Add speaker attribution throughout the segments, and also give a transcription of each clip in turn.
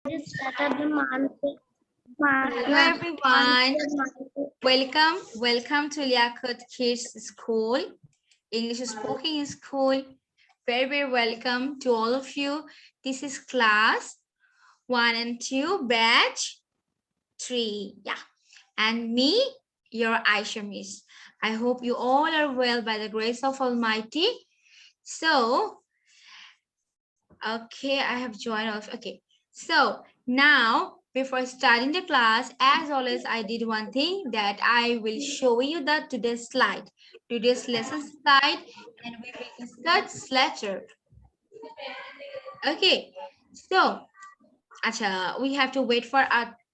Speaker 1: start the month.
Speaker 2: Hello everyone. Welcome to Liaquat Kids School, English Speaking School. Very welcome to all of you. This is class 1 and 2, batch 3. Yeah, and me, your Aisha Miss. I hope you all are well by the grace of Almighty. So, okay, I have joined off. Okay, so now before starting the class, as always, I did one thing that I will show you today's slide, today's lesson slide, and we will discuss later. Okay, so we have to wait for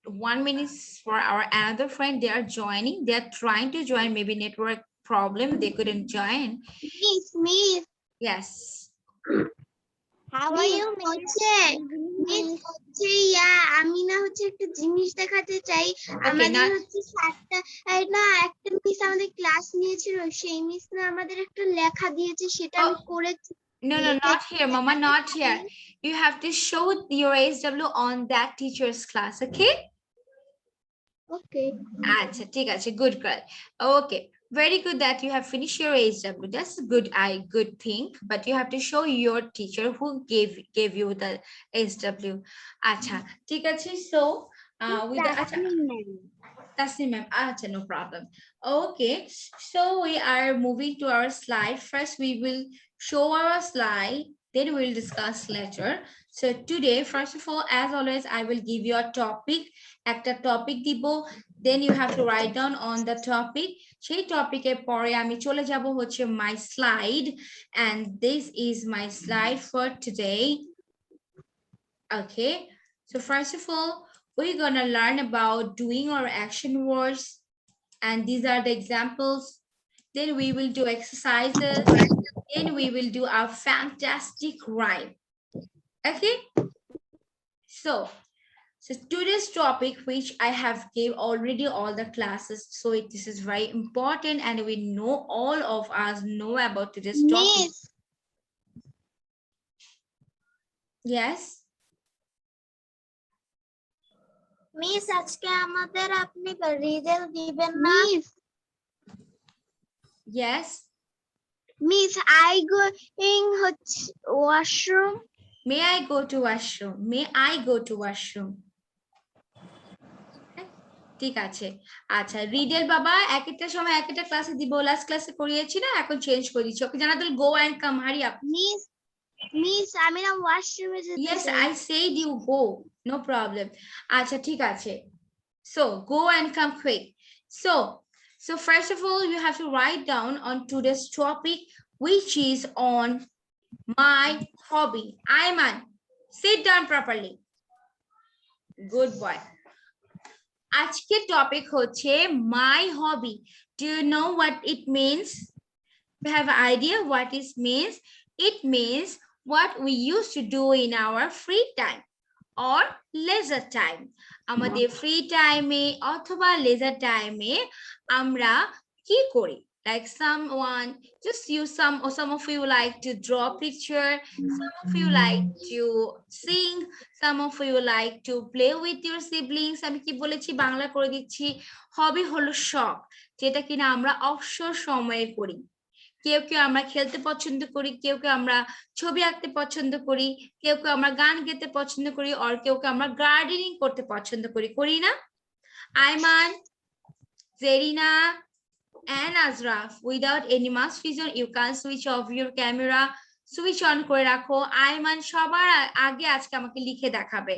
Speaker 2: 1 minute for our another friend. They are joining. They are trying to join. Maybe network problem. They couldn't join.
Speaker 1: Miss.
Speaker 2: Yes.
Speaker 1: How are you, Miss? আমি না হচ্ছে একটা জিনিস দেখাতে চাই আমাদের হচ্ছে একটা মিস আমাদের ক্লাস নিয়েছিল সেই মিস না আমাদের একটা লেখা দিয়েছে সেটা আমি করেছি
Speaker 2: No, not here, Mama, not here. You have to show your ASW on that teacher's class, okay?
Speaker 1: Okay.
Speaker 2: Good girl. Okay, very good that you have finished your ASW. That's good thing, but you have to show your teacher who gave you the ASW. So with the Tasneem ma'am, no problem. Okay, so we are moving to our slide. First, we will show our slide, then we will discuss later. So today, first of all, as always, I will give you a topic. একটা topic দিব, then you have to write down on the topic. সেই টপিকের পরে আমি চলে যাব হচ্ছে my slide, and this is my slide for today. Okay, so first of all, we're gonna learn about doing or action words, and these are the examples. Then we will do exercises. Then we will do our fantastic rhyme. Okay, so today's topic, which I have gave already all the classes, so this is very important, and we know all of us know about today's topic. Yes.
Speaker 1: Miss আজকে আমাদের আপনি result দিবেন না?
Speaker 2: Yes.
Speaker 1: Miss, I going washroom.
Speaker 2: May I go to washroom? May I go to washroom? ঠিক আছে, আচ্ছা Riedel বাবা এক একটা সময় এক একটা ক্লাসে দিব, লাস্ট ক্লাসে করিয়েছি না, এখন চেঞ্জ করে দিচ্ছি। ওকে জানা তাহলে গো and come, hurry up.
Speaker 1: Miss আমি না ওয়াশরুমে যেতে চাই।
Speaker 2: Yes, I said you go, no problem. আচ্ছা ঠিক আছে, so go and come quick. So first of all, you have to write down on today's topic, which is on my hobby. Ayman, sit down properly. Good boy. আজকের topic হচ্ছে my hobby. Do you know what it means? You have an idea what it means? It means what we used to do in our free time or leisure time. আমাদের free time এ অথবা leisure time এ আমরা কি করি? Like some of you like to draw picture, some of you like to sing, some of you like to play with your siblings. আমি কি বলেছি বাংলা করে দিচ্ছি, হবি হলো শখ, যেটা কিনা আমরা অবসর সময়ে করি। কেউ কেউ আমরা খেলতে পছন্দ করি, কেউ কেউ আমরা ছবি আঁকতে পছন্দ করি, কেউ কেউ আমরা গান গেতে পছন্দ করি, আর কেউ কেউ আমরা গার্ডেনিং করতে পছন্দ করি, করি না? Ayman, Zarina and Azraf, without any mass vision, you can switch off your camera, switch on করে রাখো। আইমান সবার আগে আজকে আমাকে লিখে দেখাবে।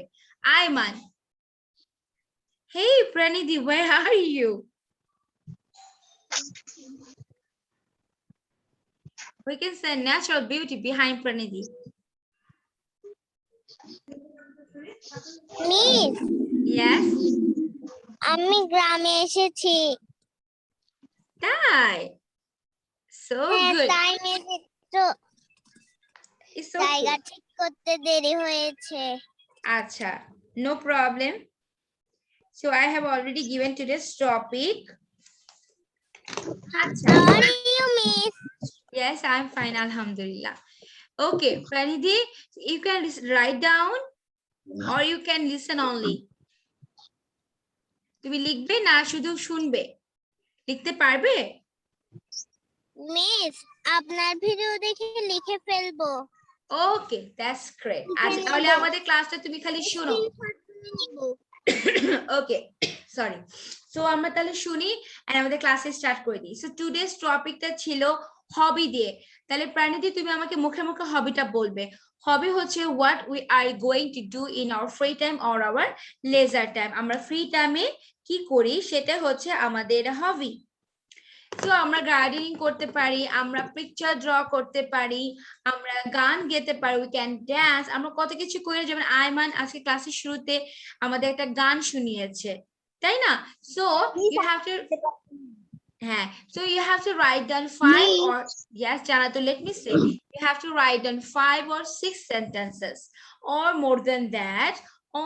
Speaker 2: Aiman, hey Pranidhi, where are you? We can say natural beauty behind Pranidhi.
Speaker 1: Miss,
Speaker 2: Yes.
Speaker 1: আমি গ্রামে এসেছি।
Speaker 2: তাই? So good.
Speaker 1: তাই মিস একটু
Speaker 2: It's
Speaker 1: জায়গা
Speaker 2: okay.
Speaker 1: ঠিক করতে দেরি হয়েছে।
Speaker 2: আচ্ছা, no problem. So I have already given today's topic.
Speaker 1: How are you, miss?
Speaker 2: Yes, I'm fine, alhamdulillah. Okay, Pranidhi, you can write down or you can listen only? তুমি লিখবে না শুধু শুনবে? লিখতে পারবে?
Speaker 1: মিস আপনার ভিডিও দেখে লিখে ফেলবো।
Speaker 2: ওকে, দ্যাটস গ্রেট। আচ্ছা তাহলে আমাদের ক্লাসটা তুমি খালি শোনো। ওকে, সরি। সো আমরা তাহলে শুনি আর আমাদের ক্লাসে স্টার্ট করে দিই। সো টুডেস টপিকটা ছিল হবি দিয়ে। তাহলে প্রাণীদি তুমি আমাকে মুখে মুখে হবিটা বলবে। হবি হচ্ছে what we are going to do in our free time or hour leisure time. আমরা ফ্রি টাইমে কি করি সেটা হচ্ছে আমাদের হবি। তো আমরা গার্ডেনিং করতে পারি, আমরা পিকচার ড্র করতে পারি, আমরা গান গেতে পারি, উই ক্যান ড্যান্স, আমরা কত কিছু করি। যেমন আইমান আজকে ক্লাসের শুরুতে আমাদের একটা গান শুনিয়েছে, তাই না? সো ইউ হ্যাভ টু, হ্যাঁ, so you have to write down 5 or yes Janatul, let me say, you have to write down 5 or 6 sentences or more than that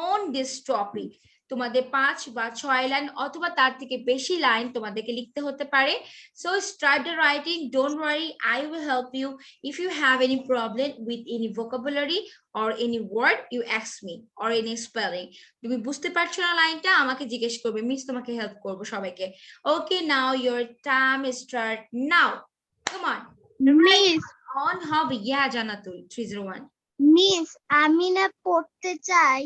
Speaker 2: on this topic. তোমাদের 5 বা 6 লাইন অথবা তার থেকে বেশি line তোমাদেরকে লিখতে হতে পারে। So start the writing, don't worry, I will help you. If you have any problem with any vocabulary or any word, you ask me, or any spelling. তুমি বুঝতে পারছো না লাইনটা, আমাকে জিজ্ঞেস করবে, মিস তোমাকে হেল্প করব সবাইকে। Okay, now your time start now. Come on.
Speaker 1: Miss
Speaker 2: On hobby. Yeah, Janatul, 301.
Speaker 1: Miss আমি না পড়তে চাই।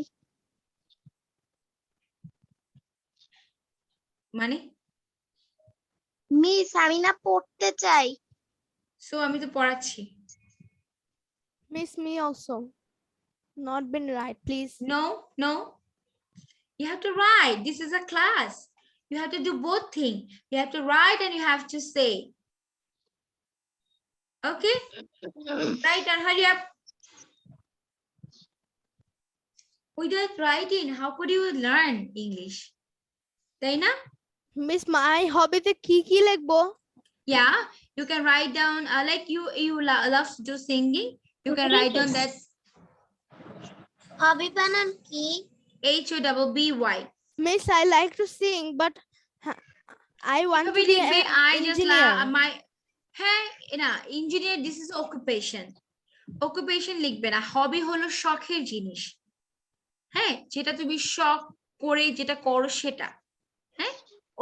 Speaker 2: মানে?
Speaker 1: মিস আমি না পড়তে চাই।
Speaker 2: So আমি তো পড়াচ্ছি।
Speaker 3: Miss, me also. Not been right, please.
Speaker 2: No, no. You have to write. This is a class. You have to do both things. You have to write and you have to say. Okay? Write and hurry up. Without writing, how could you learn English? তাই না?
Speaker 3: Miss, my hobby te ki likhbo?
Speaker 2: Yeah, you can write down like you love to do singing. You can write down that
Speaker 1: হবি বানান কি?
Speaker 2: HOBBY.
Speaker 3: Miss, I like to sing, but I want to
Speaker 2: কিভাবে
Speaker 3: be
Speaker 2: লিখবে?
Speaker 3: an
Speaker 2: I just
Speaker 3: engineer.
Speaker 2: my হ্যাঁ না, engineer this is occupation. Occupation লিখবে না, হবি হলো শখের জিনিস। হ্যাঁ, যেটা তুমি শখ করে যেটা করো সেটা। হ্যাঁ,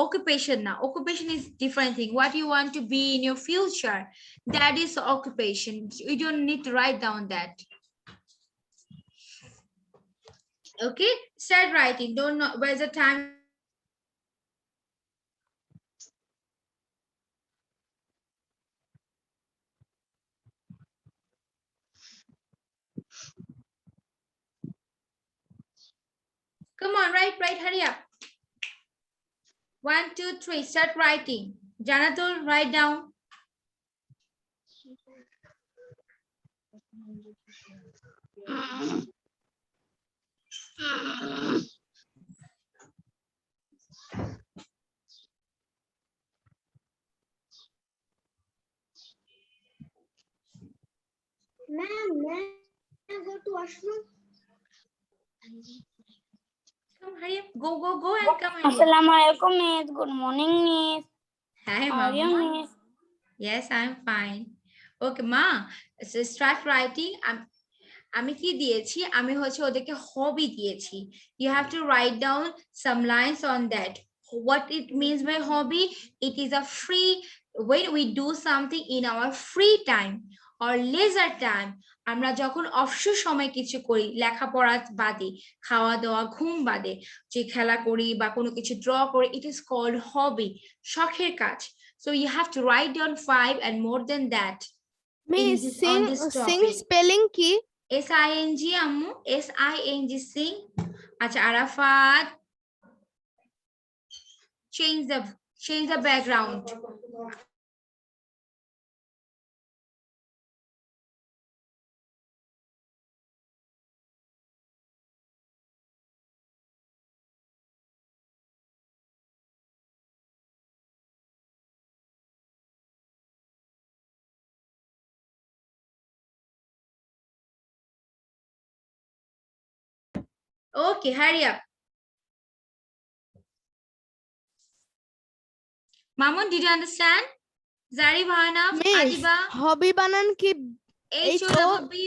Speaker 2: occupation না, occupation is different thing. What you want to be in your future, that is occupation. You don't need to write down that. Okay, start writing. Don't know where's the time. Come on, write, hurry up. 1, 2, 3, start writing. Janatul, write down.
Speaker 1: Ma'am go to washroom.
Speaker 2: Come, hurry up. Go and come and
Speaker 4: Assalamualaikum, Miss. Good morning, Miss.
Speaker 2: Hi,
Speaker 4: How are you,
Speaker 2: Mama.
Speaker 4: Miss?
Speaker 2: Yes, I'm fine. Okay, Ma. So start writing. আমি কি দিয়েছি? আমি হচ্ছে ওদেরকে হবি দিয়েছি। You have to write down some lines on that. What it means by hobby? It is a free, when we do something in our free time or leisure time. আমরা যখন অবসর সময় কিছু করি, লেখাপড়া বাদে, খাওয়া দাওয়া ঘুম বাদে, যে খেলা করি বা কোনো কিছু ড্র করি, it is called hobby, শখের কাজ. So you have to write down 5 and more than that.
Speaker 3: Miss,
Speaker 2: on this
Speaker 3: sing
Speaker 2: topic.
Speaker 3: spelling ki?
Speaker 2: SING আম্মু, SING sing. আচ্ছা Arafat, change the background. Okay, hurry up. Mamun, did you understand? Zari Bhana,
Speaker 3: Miss,
Speaker 2: Adiba,
Speaker 3: hobby banan ki?
Speaker 2: HOBBY.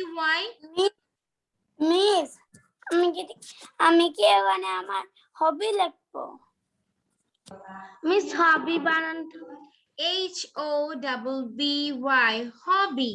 Speaker 4: Miss, আমি কি এখানে আমার হবি লিখবো?
Speaker 2: Miss হবি বানান HOBBY hobby.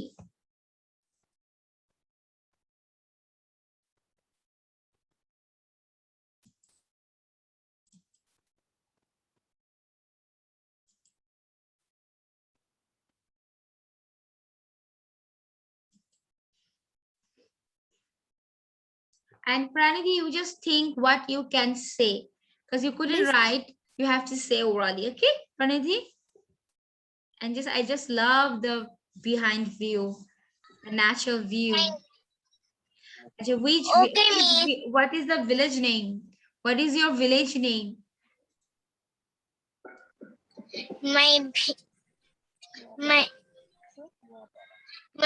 Speaker 2: And Pranidhi, you just think what you can say because you couldn't
Speaker 3: Miss-
Speaker 2: write. You have to say orally, okay, Pranidhi? And I just love the behind view, the natural view.
Speaker 1: Okay,
Speaker 2: What is the village name? What is your village name?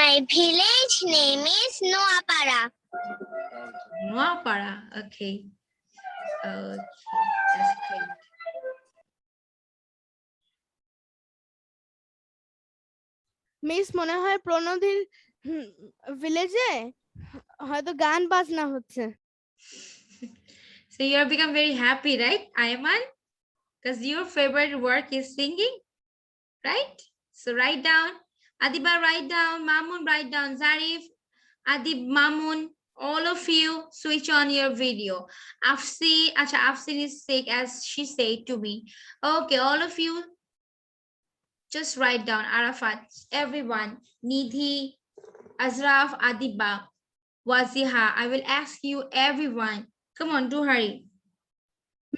Speaker 1: My village name is Noapara.
Speaker 2: Noapara. Okay. Okay, that's great.
Speaker 3: Miss মনে হয় প্রণধির ভিলেজে হয়তো গান বাজনা হচ্ছে।
Speaker 2: So you have become very happy, right, Ayman? Because your favorite work is singing, right? So write down. Adiba, write down. Mamun, write down. Zarif, Adib, Mamun, all of you switch on your video. Afsin is sick, as she said to me. Okay, all of you just write down. Arafat, everyone. Nidhi, Azraf, Adiba, Waziha. I will ask you, everyone. Come on, do hurry.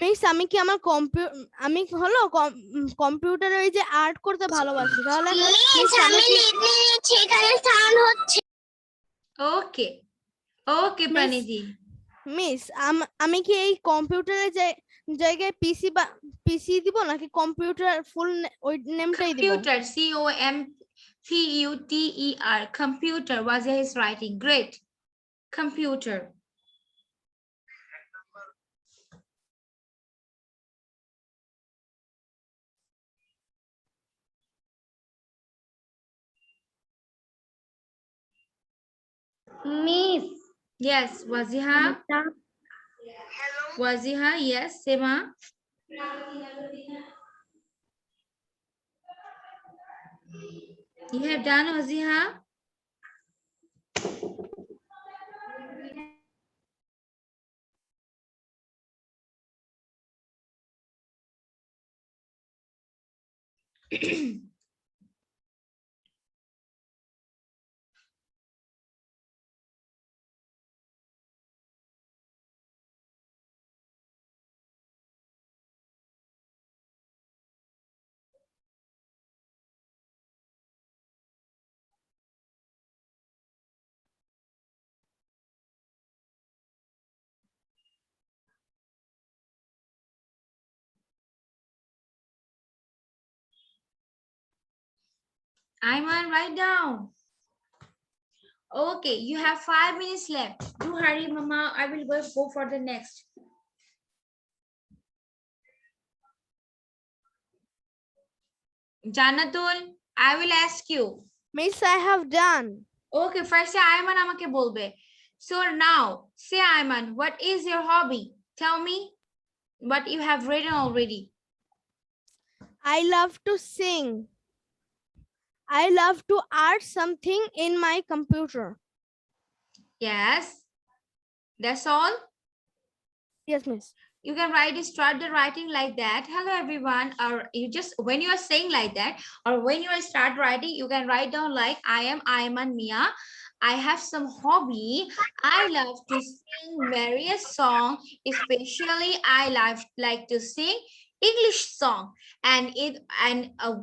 Speaker 3: Miss আমি কি আমার আমি হলো কম্পিউটারে ওই যে art করতে ভালোবাসি, তাহলে মিস আমি কি
Speaker 1: সেখানে সাউন্ড হচ্ছে।
Speaker 2: Okay. Okay, Pranidhi.
Speaker 3: মিস আমি কি এই কম্পিউটারের জায়গায় পিসি দিব নাকি কম্পিউটার ফুল ওই নেমটাই দিব?
Speaker 2: Computer, COMPUTER, computer. Wazia is writing. Great. Computer.
Speaker 1: Miss.
Speaker 2: Yes, Waziha. Waziha, yes, Sema. You have done, Waziha? Ayman, write down. Okay, you have 5 minutes left. Do hurry, Mama. I will go for the next. Janatul, I will ask you.
Speaker 3: Miss I have done.
Speaker 2: Okay, first Ayman আমাকে বলবে. So now, say Ayman, what is your hobby? Tell me what you have written already.
Speaker 3: I love to sing. I love to art something in my computer.
Speaker 2: Yes, that's all.
Speaker 3: Yes, miss.
Speaker 2: You can start the writing like that. Hello everyone. Or you just, when you are saying like that, or when you start writing, you can write down like, I am Ayman Mia. I have some hobby. I love to sing various song. Especially I like to sing English song. And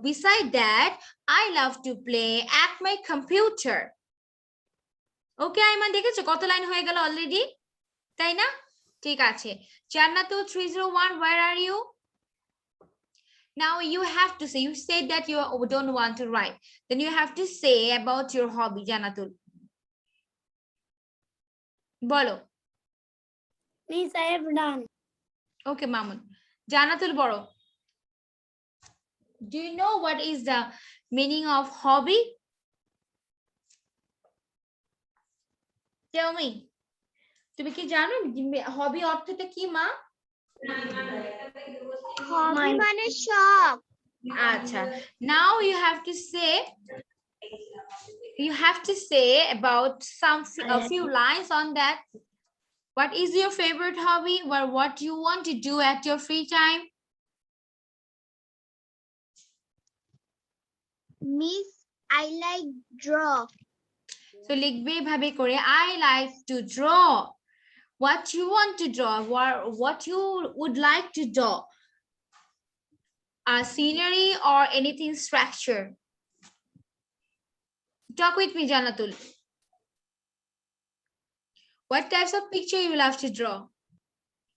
Speaker 2: beside that, I love to play at my computer. Okay, Ayman, দেখেছো কত line হয়ে গেল already, তাই না? ঠিক আছে। Jannatu 301, where are you? Now you have to say, you said that you don't want to write. Then you have to say about your hobby, Jannatul. Bolo.
Speaker 4: Miss, I have done.
Speaker 2: Okay, Mamun. Jannatul Boro. Do you know what is the meaning of hobby? Tell me. তুমি কি জানো হবি অর্থটা কি মা?
Speaker 1: হবি মানে শখ।
Speaker 2: আচ্ছা, now you have to say about a few lines on that. What is your favorite hobby or what you want to do at your free time?
Speaker 1: Miss, I like draw.
Speaker 2: So লিখবে এভাবে করে, I like to draw. What you want to draw, what you would like to draw, a scenery or anything structure. Talk with me, Janatul. What types of picture you love to draw?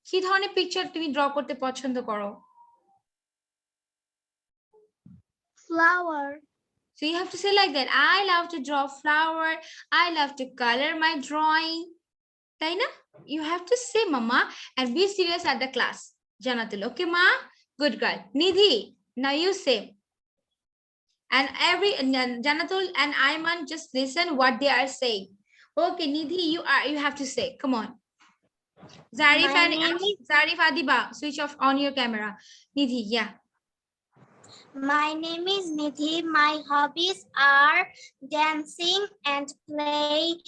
Speaker 2: কি ধরনের picture তুমি draw করতে পছন্দ করো?
Speaker 1: Flower.
Speaker 2: So you have to say like that, I love to draw flower, I love to color my drawing. তাই না? You have to say mama and be serious at the class. Janatul, okay ma? Good girl. Nidhi, now you say. And Janatul and Ayman, just listen what they are saying. Okay, Nidhi, you have to say. Come on. Zarif
Speaker 1: My
Speaker 2: and
Speaker 1: name
Speaker 2: Zarif Adiba, switch off on your camera. Nidhi, yeah.
Speaker 1: My name is Nidhi. My hobbies are dancing and playing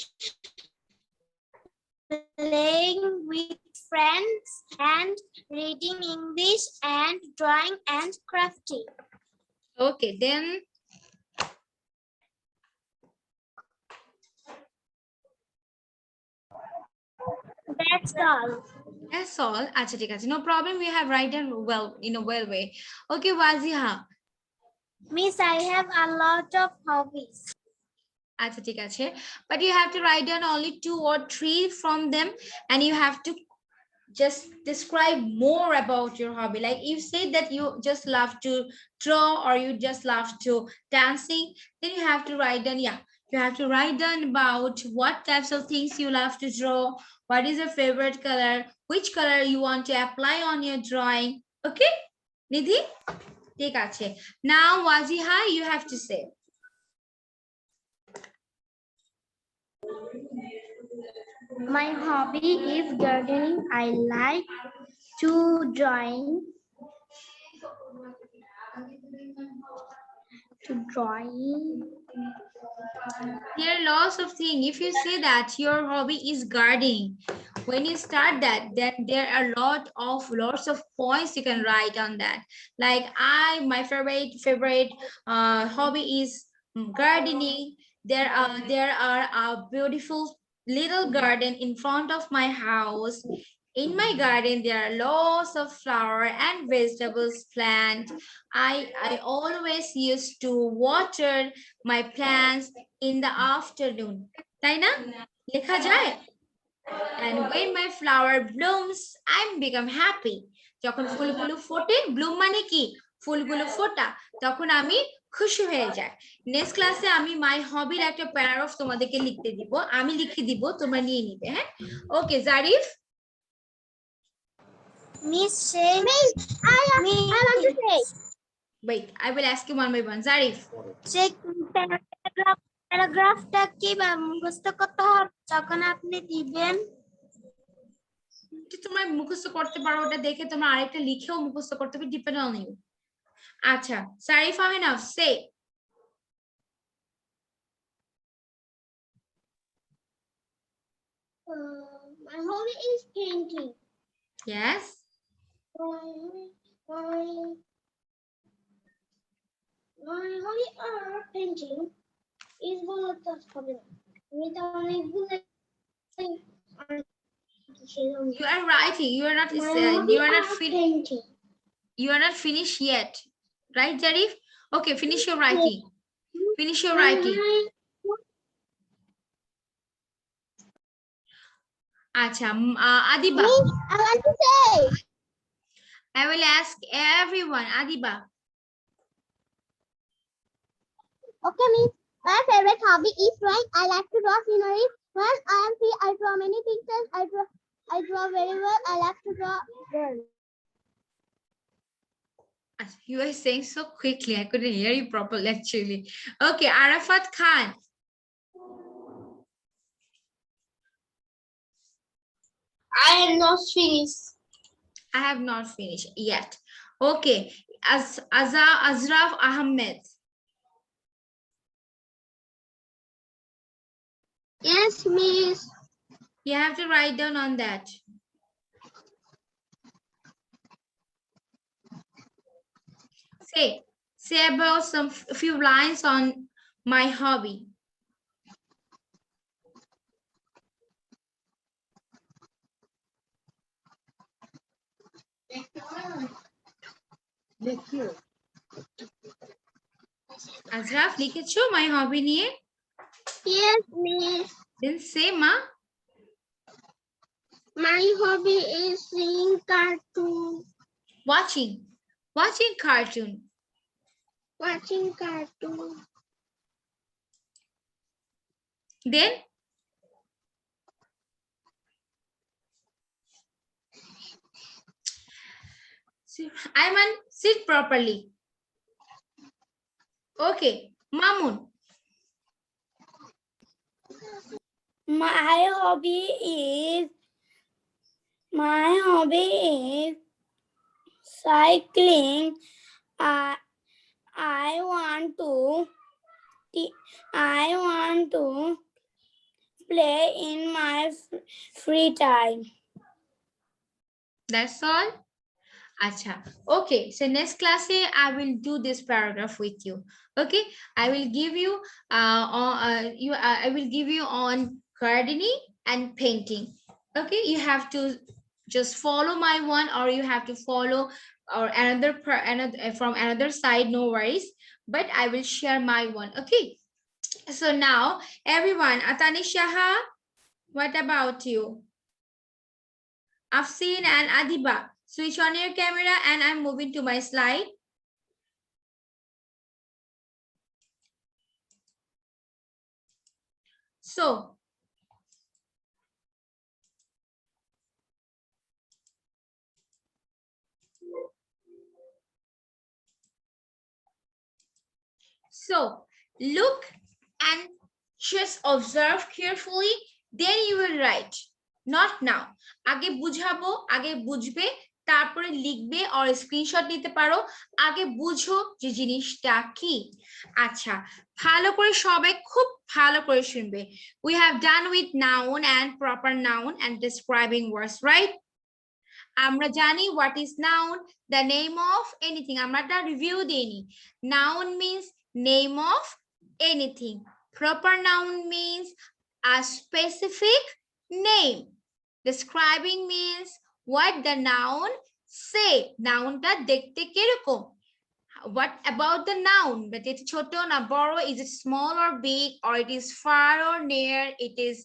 Speaker 1: with friends and reading English and drawing and crafting.
Speaker 2: Okay, then
Speaker 1: That's all.
Speaker 2: that's all. Acha, ঠিক আছে. No problem. We have written well in a well way. Okay, Waziha.
Speaker 1: Miss, I have a lot of hobbies.
Speaker 2: Acha, ঠিক আছে. But you have to write down only 2 or 3 from them, and you have to just describe more about your hobby. Like you say that you just love to draw or you just love to dancing, then you have to write down, yeah, you have to write down about what types of things you love to draw, what is your favorite color, which color you want to apply on your drawing. Okay, Nidhi? ঠিক আছে. Now Waziha, you have to say.
Speaker 1: My hobby is gardening. I like to drawing.
Speaker 2: There are lots of things. If you say that your hobby is gardening, when you start that, then there are lots of points you can write on that. Like my favorite hobby is gardening. There are a beautiful little garden in front of my house. In my garden, there are lots of flower and vegetables plant. I always used to water my plants in the afternoon. তাই না? লেখা যায়? And when my flower blooms, I become happy. যখন ফুলগুলো ফোটে, bloom মানে কি? ফুলগুলো ফোটা, তখন আমি খুশি হয়ে যাই। নেক্সট ক্লাসে আমি মাই হবির একটা প্যারাগ্রাফ তোমাদেরকে লিখতে দিব, আমি লিখে দিব, তোমরা নিয়ে নিবে, হ্যাঁ? ওকে, Zarif?
Speaker 1: Miss, I want to say.
Speaker 2: Wait, I will ask you one by one. Zarif.
Speaker 1: Check প্যারাগ্রাফটা কি মুখস্থ করতে হবে যখন আপনি দিবেন?
Speaker 2: তোমরা মুখস্থ করতে পারো, ওটা দেখে তোমরা আরেকটা লিখেও মুখস্থ করতে হবে, ডিপেন্ড অন ইউ। আচ্ছা, Zarif Ahmed, say.
Speaker 1: My hobby is painting.
Speaker 2: Yes.
Speaker 1: My hobby are painting is বলতে হবে না, আমি তো অনেকগুলো
Speaker 2: You are writing. You are not
Speaker 1: painting.
Speaker 2: You are not finished yet, right, Zarif? Okay, finish your writing. Finish your writing. Acha, Adiba.
Speaker 1: I want to say.
Speaker 2: I will ask everyone. Adiba.
Speaker 1: Okay, Miss. My favorite hobby is drawing. I like to draw scenery. When I am free, I draw many pictures. I draw very well. I like to draw girls.
Speaker 2: You are saying so quickly. I couldn't hear you properly, actually. Okay, Arafat Khan.
Speaker 1: I am not finished.
Speaker 2: I have not finished yet. Okay, Azraf Ahmed.
Speaker 1: Yes, miss.
Speaker 2: You have to write down on that. Say about some few lines on my hobby. Azraf, লিখেছো my hobby নিয়ে?
Speaker 1: Yes, miss.
Speaker 2: Then say ma.
Speaker 1: My hobby is seeing cartoon.
Speaker 2: Watching cartoon.
Speaker 1: Watching cartoon.
Speaker 2: Then Ayman, sit properly. Okay, Mamun.
Speaker 4: My hobby is cycling. I want to play in my free time.
Speaker 2: That's all. Acha. Okay, so next class I will do this paragraph with you. Okay, I will give you I will give you on gardening and painting. Okay, you have to just follow my one, or you have to follow or another from another side, no worries, but I will share my one. Okay, so now everyone, Atani Shaha, what about you? Afseen and Adiba, switch on your camera and I'm moving to my slide. So look and just observe carefully, then you will write. Not now. আগে বুঝাবো, আগে বুঝবে, তারপরে লিখবে or screenshot নিতে পারো। আগে বুঝো যে জিনিসটা কি। আচ্ছা, ভালো করে সবাই খুব ভালো করে শুনবে। We have done with noun and proper noun and describing words, right? আমরা জানি what is noun, the name of anything. আমরা একটা রিভিউ দিইনি। Noun means name of anything. Proper noun means a specific name. Describing means what the noun say. Noun টা দেখতে কিরকম? What about the noun? But it's ছোট না বড়, is it small or big, or it is far or near, it is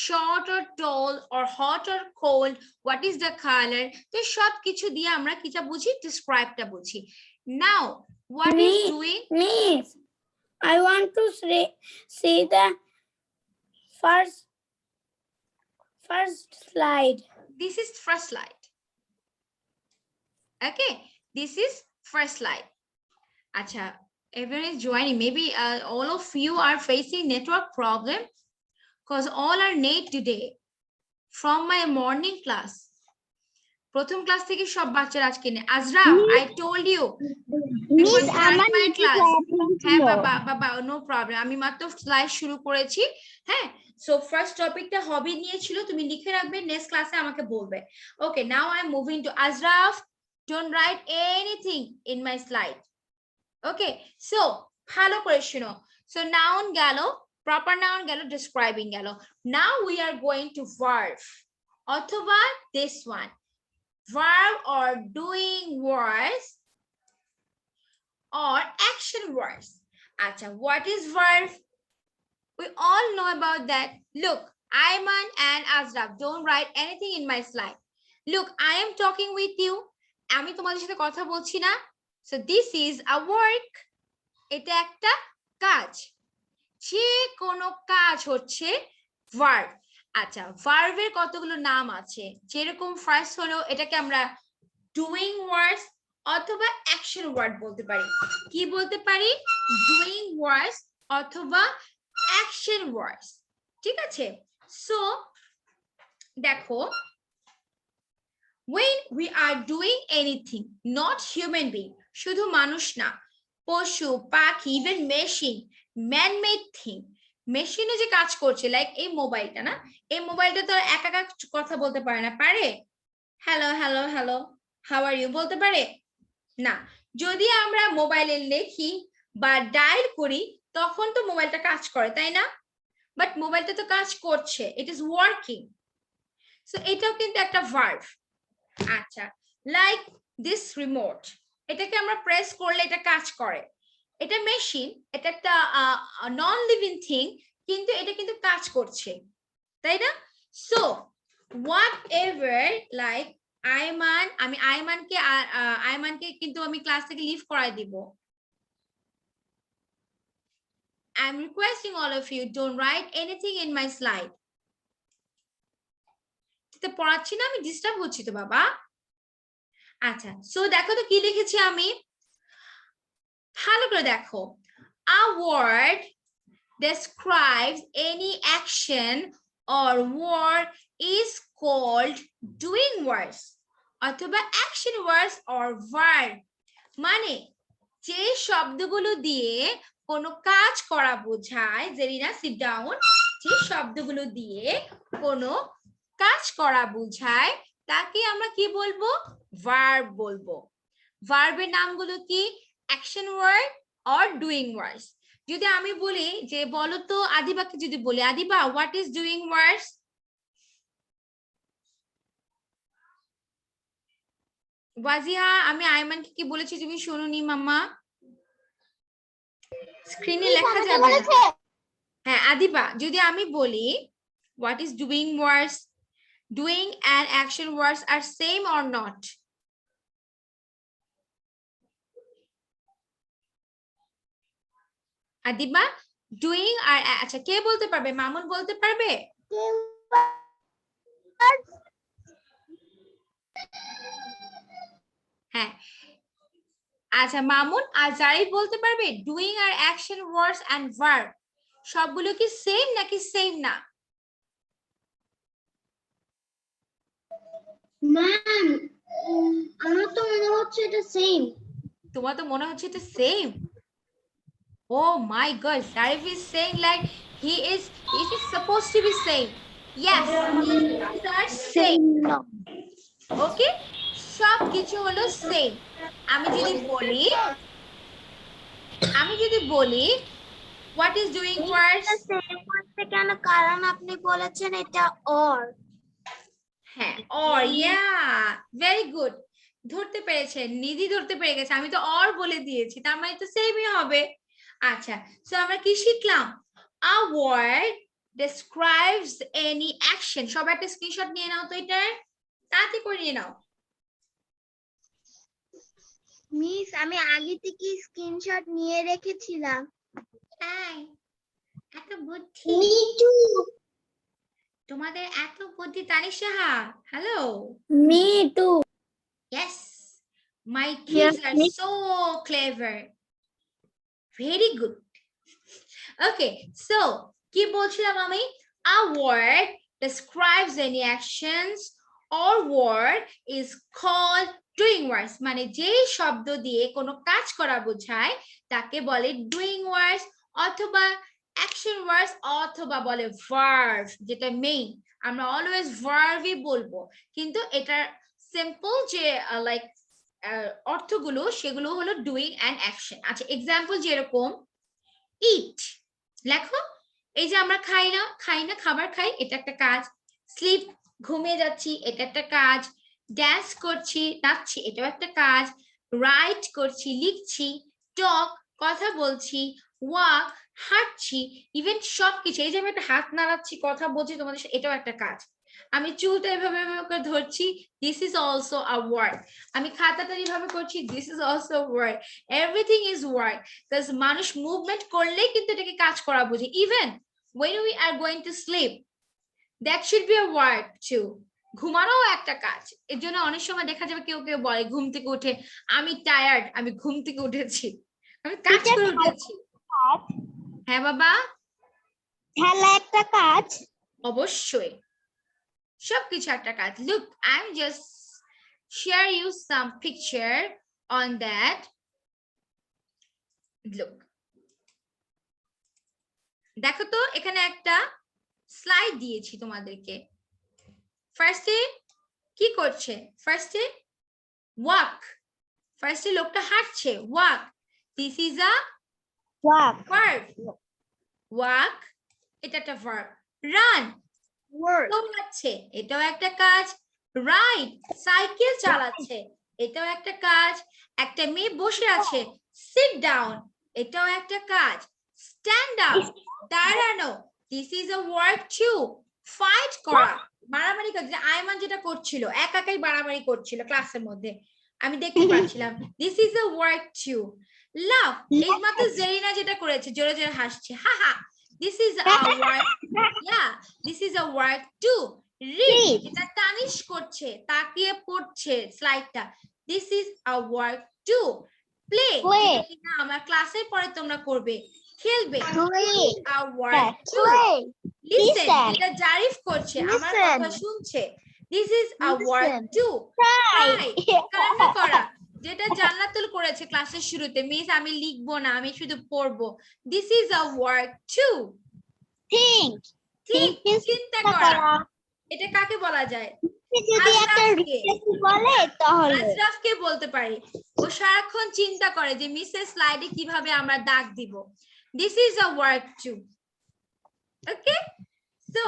Speaker 2: short or tall, or hot or cold, what is the color? তো সব কিছু দিয়ে আমরা কিটা বুঝি? Describe টা বুঝি. Now what is doing?
Speaker 4: Miss, I want to see the first slide.
Speaker 2: This is first slide. Okay, this is first slide. Acha, everyone is joining. Maybe all of you are facing network problem because all are late today from my morning class. প্রথম class থেকে সব বাচ্চারা আজকে নেই। Azraf, I told you.
Speaker 1: Miss, আমার
Speaker 2: my
Speaker 1: নিচে
Speaker 2: class.
Speaker 1: problem
Speaker 2: হ্যাঁ
Speaker 1: ছিল।
Speaker 2: বাবা, no problem. আমি মাত্র স্লাইড শুরু করেছি। হ্যাঁ, so first টপিকটা হবি নিয়েছিল, তুমি লিখে রাখবে, নেক্সট ক্লাসে আমাকে বলবে। Okay, now I'm moving to Azraf. Don't write anything in my slide. Okay, so ভালো করে শুনো। So noun গেল, proper noun গেল, describing গেল। Now we are going to verb অথবা this one, verb or doing words or action words. Acha, what is verb? We all know about that. Look, Ayman and Azraf, don't write anything in my slide. Look, I am talking with you. আমি তোমাদের সাথে কথা বলছি না? So this is a work. এটা একটা কাজ। যে কোনো কাজ হচ্ছে verb. আচ্ছা, verb এর কতগুলো নাম আছে? যেরকম ফার্স্ট হলো, এটাকে আমরা doing words অথবা action word বলতে পারি। কি বলতে পারি? doing words অথবা action words। ঠিক আছে? So দেখো, when we are doing anything, not human being, শুধু মানুষ না, পশু পাখি, even machine, man made thing, মেশিনে যে কাজ করছে, লাইক এই মোবাইলটা না, এই মোবাইলটা তো একা একা কথা বলতে পারে না, পারে? Hello hello hello, how are you বলতে পারে না। যদি আমরা মোবাইলে লিখি বা ডায়াল করি তখন তো মোবাইলটা কাজ করে, তাই না? বাট মোবাইলটা তো কাজ করছে, ইট ইজ ওয়ার্কিং। সো এটাও কিন্তু একটা ভার্ব। আচ্ছা, লাইক দিস রিমোট, এটাকে আমরা প্রেস করলে এটা কাজ করে, এটা মেশিন, এটা একটা নন লিভিং থিং, কিন্তু এটা কিন্তু কাজ করছে, তাই না? So whatever, like Aiman, আমি আইমানকে কিন্তু আমি ক্লাস থেকে লিভ করাই দিব। I'm requesting all of you, don't write anything in my slide. তো পড়াচ্ছি না, আমি ডিস্টার্ব হচ্ছি তো বাবা। আচ্ছা, সো দেখো তো কি লিখেছি আমি, ভালো করে দেখো। A word describes any action or word is called doing words অথবা action words or verb, মানে যে শব্দগুলো দিয়ে কোনো কাজ করা বোঝায়, জেরিনা সিট ডাউন, যে শব্দগুলো দিয়ে কোনো কাজ করা বোঝায় তাকে আমরা কি বলবো? ভার্ব বলবো। ভার্বের নামগুলো কি? Action word or doing words. যদি আমি বলি যে বলো তো আদিবাকে, যদি বলি Adiba what is doing words, Wajiha আমি আইমানকে কি বলেছি তুমি শুনুনি মাম্মা? স্ক্রিনে লেখা যাবে না। হ্যাঁ আদিবা, যদি আমি বলি what is doing words, doing and action words are same or not? Adiba doing আর আচ্ছা কে বলতে পারবে? মামুন বলতে পারবে? হ্যাঁ আচ্ছা, মামুন আর জারিফ বলতে পারবে ডুইং আর অ্যাকশন ওয়ার্ডস এন্ড ভার্ব সবগুলো কি সেম নাকি সেম না?
Speaker 1: ম্যাম, আমার তো মনে হচ্ছে এটা সেম।
Speaker 2: তোমার তো মনে হচ্ছে এটা same? Oh my God, Zarif is saying like it is supposed to be same. Yes, these are same. Okay, সব কিছু হলো সেম। আমি যদি বলি what is doing words,
Speaker 1: কেন? কারণ আপনি বলেছেন এটা অর।
Speaker 2: হ্যাঁ or, yeah, very good, ধরতে পেরেছেন, নিধি ধরতে পেরে গেছে, আমি তো অর বলে দিয়েছি, তার মানে তো সেমই হবে। আচ্ছা, সো আমরা কি শিখলাম? A word describes any action। সবাই একটা স্ক্রিনশট নিয়ে নাও তো, এটা তাড়াতাড়ি করে নিয়ে নাও।
Speaker 1: মিস, আমি আগে থেকে স্ক্রিনশট নিয়ে রেখেছিলাম। এত বুদ্ধি তোমাদের, এত বুদ্ধি। Tanisha, hello.
Speaker 4: Me too.
Speaker 2: Yes, my kids are so clever. Very good. Okay, so কি বলছিলাম আমি? A word describes any actions or word is called doing words, মানে যে শব্দ দিয়ে কোনো কাজ করা বোঝায় তাকে বলে doing words অথবা action words অথবা বলে verb, যেটা মেইন। আমরা অলওয়েজ ভার্বই বলবো, কিন্তু এটার সিম্পল যে লাইক অর্থগুলো সেগুলো হলো ডুইং এন্ড অ্যাকশন। আচ্ছা, এক্সাম্পল যেরকম ইট, লেখো। এই যে আমরা খাই না খাবার খাই, এটা একটা কাজ। স্লিপ, ঘুমিয়ে যাচ্ছি, এটা একটা কাজ। ড্যান্স করছি, নাচছি, এটাও একটা কাজ। রাইট করছি, লিখছি। টক, কথা বলছি। ওয়াক, হাঁটছি। ইভেন সবকিছু, এই যে আমি একটা হাত নাড়াচ্ছি, কথা বলছি তোমাদের সাথে, এটাও একটা কাজ। আমি চুলটা এভাবে করে ধরছি, this is also a work. আমি খাতাটা এইভাবে করছি, this is also work. Everything is work, because মানুষ মুভমেন্ট করলেই কিন্তু এটাকে কাজ করা বুঝে। Even when we are going to sleep, that should be a work too. ঘুমানোও একটা কাজ। এর জন্য অনেক সময় দেখা যাবে কেউ কেউ বলে ঘুম থেকে উঠে আমি টায়ার্ড, আমি ঘুম থেকে উঠেছি, আমি কাজ করে উঠেছি। হ্যাঁ বাবা,
Speaker 1: খেলা একটা কাজ।
Speaker 2: অবশ্যই, সবকিছু একটা কাজ। Look, I am just share you some picture on that. Look. দেখো তো এখানে একটা স্লাইড দিয়েছি তোমাদেরকে। ফার্স্টে কি করছে? ফার্স্টে ওয়াক, ফার্স্টে লোকটা হাঁটছে, walk. This is a verb. Walk এটা একটা ভার্ব। রান দৌড়াচ্ছে, এটাও একটা কাজ। রাইড সাইকেল চালাচ্ছে, এটাও একটা কাজ। একটা মেয়ে বসে আছে, সিট ডাউন, এটাও একটা কাজ। স্ট্যান্ড আপ দাঁড়ানো, this is a work too. Fight করা বাড়াবাড়ি করা, আয়মান যেটা করছিল একাই বাড়াবাড়ি করছিল ক্লাসের মধ্যে, আমি দেখতে পাচ্ছিলাম। This is a work too. লাভ এইমাত্র জেরিনা যেটা করেছে, জোরে জোরে হাসছে, হা হা, this is a work. Yeah, this is a work too. Read যেটা তানিশ করছে, তাকিয়ে পড়ছে স্লাইডটা, this is a work too. Play যেটা কিনা আমার ক্লাসের পরে তোমরা করবে, খেলবে, a work too. Listen যেটা জারিফ করছে, আমার কথা শুনছে, this is a work too. Cry কান্না করা, যেটা জান্নাতুল করেছে ক্লাসের শুরুতে, মিস আমি লিখবো না, আমি শুধু পড়বো, this is a work too.
Speaker 1: Think
Speaker 2: চিন্তা করা, এটা কাকে বলা যায়?
Speaker 1: যদি একটা রিসেপ্ট বলে তাহলে
Speaker 2: আশরাফকে বলতে পারি, ও সারাক্ষণ চিন্তা করে যে মিসের স্লাইডে কিভাবে আমরা দাগ দিব। This is a work too. Okay, so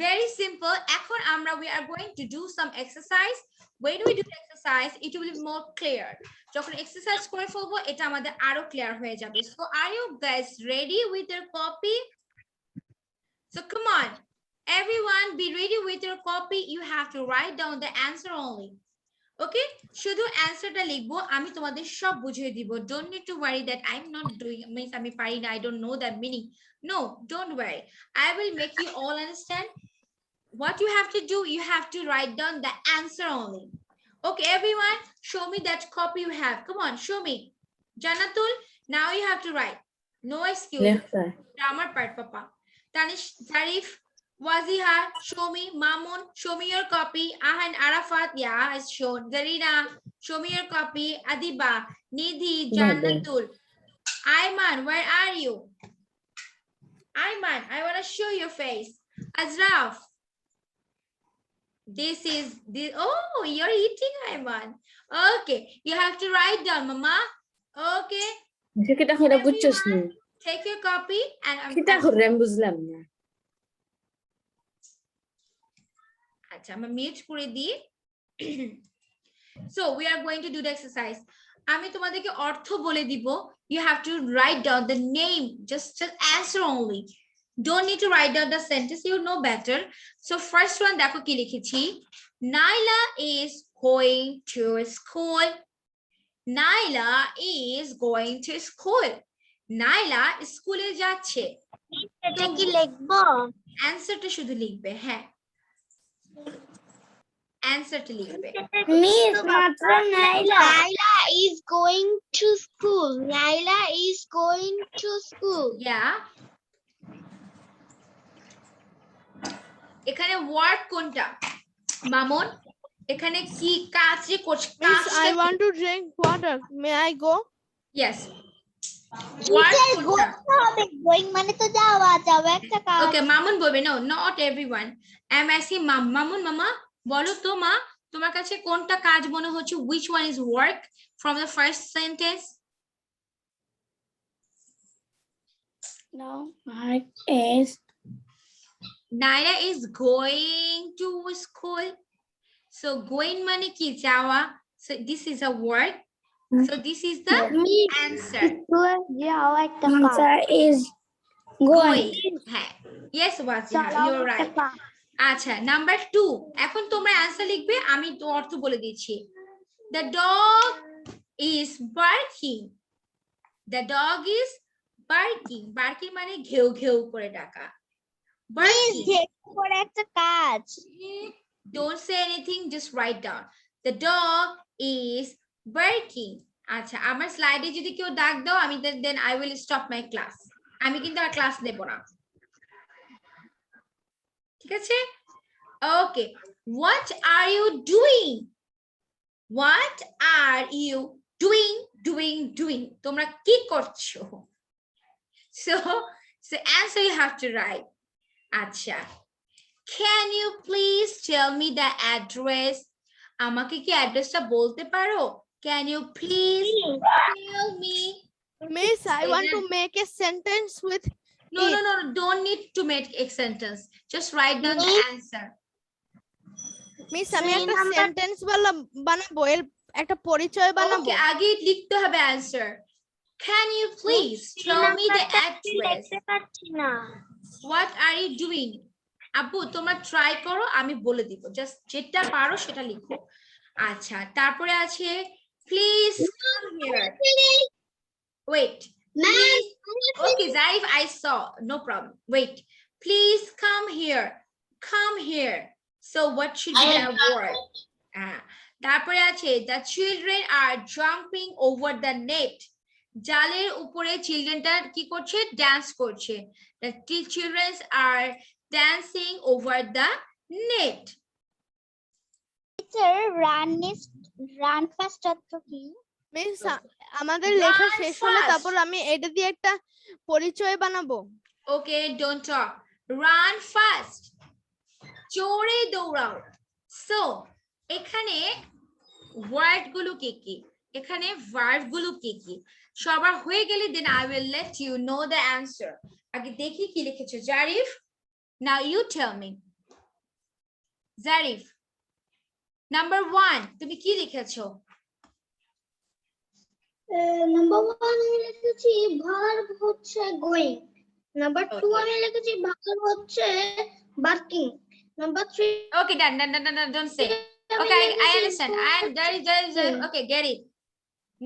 Speaker 2: very simple. এখন আমরা we are going to do some exercise. When we do exercise it will be more clear. যখন এক্সারসাইজ করে ফেলবো এটা আমাদের আরো ক্লিয়ার হয়ে যাবে। So are you guys ready with your copy? So come on, everyone be ready with your copy. You have to write down the answer only. Okay, শুধু অ্যানসারটা লিখবো, আমি তোমাদের সব বুঝিয়ে দিব। Don't need to worry that I'm not doing, means আমি পারি না, I don't know that meaning. No, don't worry, I will make you all understand. What you have to do, you have to write down the answer only. Okay, everyone, show me that copy you have. Come on, show me. Janatul, now you have to write. No excuse. Grammar part, Papa. Tanish, Zarif, Waziha, show me. Mamun, show me your copy. Ahan, Arafat, yeah, it's shown. Zarina, show me your copy. Adiba, Nidhi, Janatul. Ayman, where are you? Ayman, I want to show your face. Azraf. This is this. Oh, you're eating, Ayman. Okay, you have to write down, Mama. Okay. Everyone, take your copy and I'm mute করে দিই। So we are going to do the exercise. আমি তোমাদেরকে অর্থ বলে দিব, you have to write down the name, just answer only. Don't need to write down the sentence, you know better. So first one দেখো কি লিখেছি, Naila is going to school. Naila is going to school. Naila স্কুলে যাচ্ছে।
Speaker 1: এটা কি লিখবো?
Speaker 2: অ্যানসারটা শুধু লিখবে, হ্যাঁ অ্যানসারটা লিখবে।
Speaker 4: মিস মাত্র Naila
Speaker 1: is going to school. Naila is going to school.
Speaker 2: Yeah. এখানে ওয়ার্ড কোনটা মামুন? এখানে কি কাজ যে করছে?
Speaker 3: Miss, I want to drink water. May I go?
Speaker 2: Yes. Word কোনটা?
Speaker 1: Going মানে তো যাওয়া যাবে একটা কাজ।
Speaker 2: Okay, মামুন বলবে, no, not everyone. I'm asking Mamun, মামা বলো তো মা, তোমার কাছে কোনটা কাজ মনে হচ্ছে? Which one is work from the first sentence?
Speaker 4: No, Mark is
Speaker 2: Naila is going to school. So going মানে কি? যাওয়া. So this is a work. So this is the answer.
Speaker 1: যাওয়া একটা
Speaker 4: answer is going.
Speaker 2: হ্যাঁ, yes Waziha, you're right. আচ্ছা, number 2, এখন তোমরা answer লিখবে, আমি তো অর্থ বলে দিচ্ছি। The dog is barking. The dog is barking. Barking মানে ঘেউ ঘেউ করে ডাকা। Barking.
Speaker 1: করে একটা কাজ।
Speaker 2: Don't say anything, just write down. The dog is barking. আচ্ছা, আমার স্লাইডে যদি কেউ দাগ দাও, আমি then I will stop my class. আমি কিন্তু আর ক্লাস নেব না। ঠিক আছে? Okay, what are you doing? What are you doing? তোমরা কি করছো? So answer you have to write. আচ্ছা, can you please tell me the address? আমাকে কি অ্যাড্রেসটা বলতে পারো? Can you please tell me?
Speaker 3: Miss, I
Speaker 2: Say
Speaker 3: want
Speaker 2: that.
Speaker 3: to make a sentence with
Speaker 2: No, don't need to make a sentence. Just write down the answer.
Speaker 3: Miss আমি একটা sentence বানাবো, এর একটা পরিচয় বানাবো।
Speaker 2: Okay, আগে লিখতে হবে answer. Can you please tell me the address? What are you doing? আপু তোমরা ট্রাই করো, আমি বলে দিব, জাস্ট যেটা পারো সেটা লিখো। আচ্ছা, তারপরে আছে please come here. Wait. Please. Okay, Zarif, I saw. No problem. Wait. Please come here. Come here. So what should be the word? তারপরে আছে the children are jumping over the net. জালের উপরে চিলড্রেনটা কি করছে? ডান্স করছে। The children are dancing over the net.
Speaker 1: Teacher, run fast অর্থ কি?
Speaker 3: Miss আমাদের লেখা
Speaker 2: Run
Speaker 3: শেষ হলে
Speaker 2: fast.
Speaker 3: তারপর আমি এটা দিয়ে একটা পরিচয় বানাবো।
Speaker 2: Okay, don't talk. Run fast. জোরে দৌড়াও। So এখানে ওয়ার্ড গুলো কি কি, এখানে ভার্ব গুলো কি কি, সবার হয়ে গেলে then I will let you know the answer. আগে দেখি কি লিখেছো Zarif. Now you tell me. Zarif, number 1 তুমি কি লিখেছো?
Speaker 1: নাম্বার 1 আমি লিখেছি ভার্ব হচ্ছে গোইং। নাম্বার 2 আমি লিখেছি ভার্ব হচ্ছে barking. Number 3
Speaker 2: Okay, done, don't say. Okay, I understand. Okay, get it.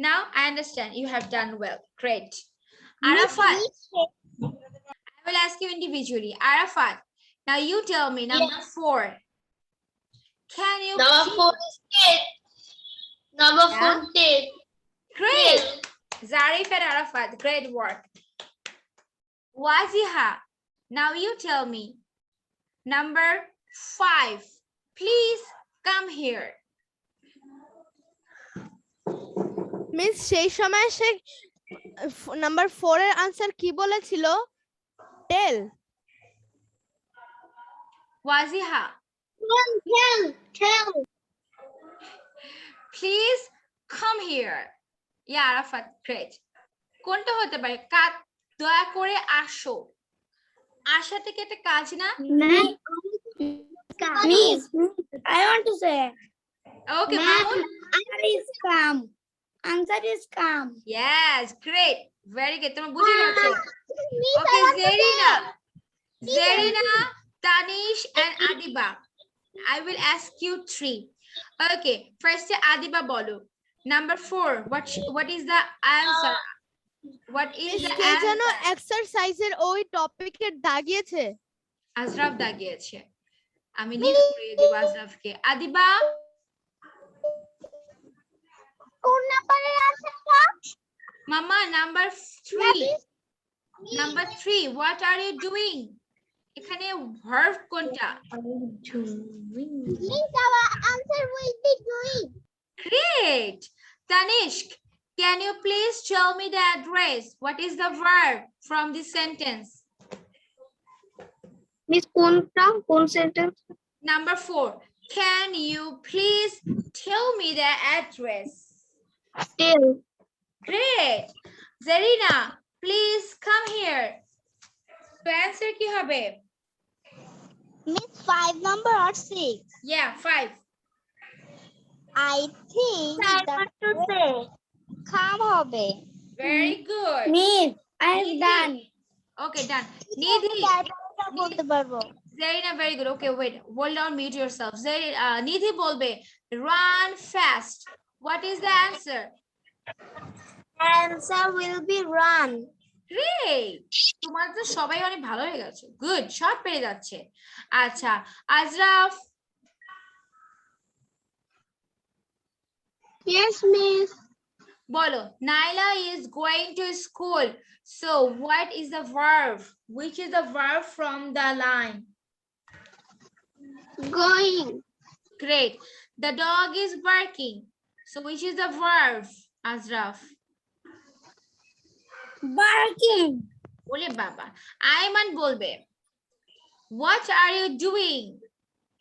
Speaker 2: Now I understand. You have done well. Great. Arafat, I will ask you individually. Arafat, now you tell me number 4. Can you
Speaker 1: Number 4 is it. Number
Speaker 2: Yeah.
Speaker 1: 4 is
Speaker 2: Great. Zarif and Arafat, great work. Waziha, now you tell me number 5. Please come here.
Speaker 3: Miss সেই সময় সে number 4 এর answer কি বলেছিল? টেল।
Speaker 2: Waziha,
Speaker 1: tell.
Speaker 2: please come here. Yeah, Arafat, great. কোনটা হতে পারে? দয়া করে আসো। আশা থেকে একটা কাজ না?
Speaker 4: Miss, I want to say.
Speaker 2: Okay, Mahmoud.
Speaker 4: Answer is come. Answer is come.
Speaker 2: Yes, great. Very good. তোমরা বুঝে গেছো? Okay, Zarina, Tanish and Adiba. I will ask you 3. Okay, first Adiba bolo. Number 4. What is the answer? What is the
Speaker 3: কে যেন
Speaker 2: answer?
Speaker 3: এক্সারসাইজের ওই টপিকে দাগিয়েছে।
Speaker 2: আজরাফ দাগিয়েছে। আমি লিখে পড়িয়ে দেব আজরাফকে। আদিবা,
Speaker 1: কোন নাম্বারের আনসারটা?
Speaker 2: Mama, number 3. Number 3. What are you doing? এখানে verb কোনটা?
Speaker 1: Miss, our answer will be doing.
Speaker 2: Great. Tanishk, can you please tell me the address? What is the verb from this sentence?
Speaker 1: Miss, কোন sentence?
Speaker 2: Number 4. Can you please tell me the address?
Speaker 1: Tell.
Speaker 2: Great. Zarina, please come here. To answer কি হবে?
Speaker 1: Miss, 5 number or 6?
Speaker 2: Yeah, 5.
Speaker 1: I think come হবে।
Speaker 2: Very good.
Speaker 4: Miss, I have
Speaker 2: Nidhi.
Speaker 4: done.
Speaker 2: Okay, done. Nidhi.
Speaker 1: বলতে পারবো।
Speaker 2: Zarina, very good. Okay, wait. Hold on, mute yourself. Nidhi বলবে run fast. What is the answer?
Speaker 1: Answer will be run.
Speaker 2: Great. তোমার তো সবাই অনেক ভালো হয়ে গেছে। Good. সব পেরে যাচ্ছে। আচ্ছা, আজরাফ।
Speaker 1: Yes, Miss.
Speaker 2: বলো, Naila is going to school. So, what is the verb? Which is the verb from the line?
Speaker 1: Going.
Speaker 2: Great. The dog is barking. So which is the verb, Azraf?
Speaker 4: Barking.
Speaker 2: Ole baba. Ayman bolbe. What are you doing?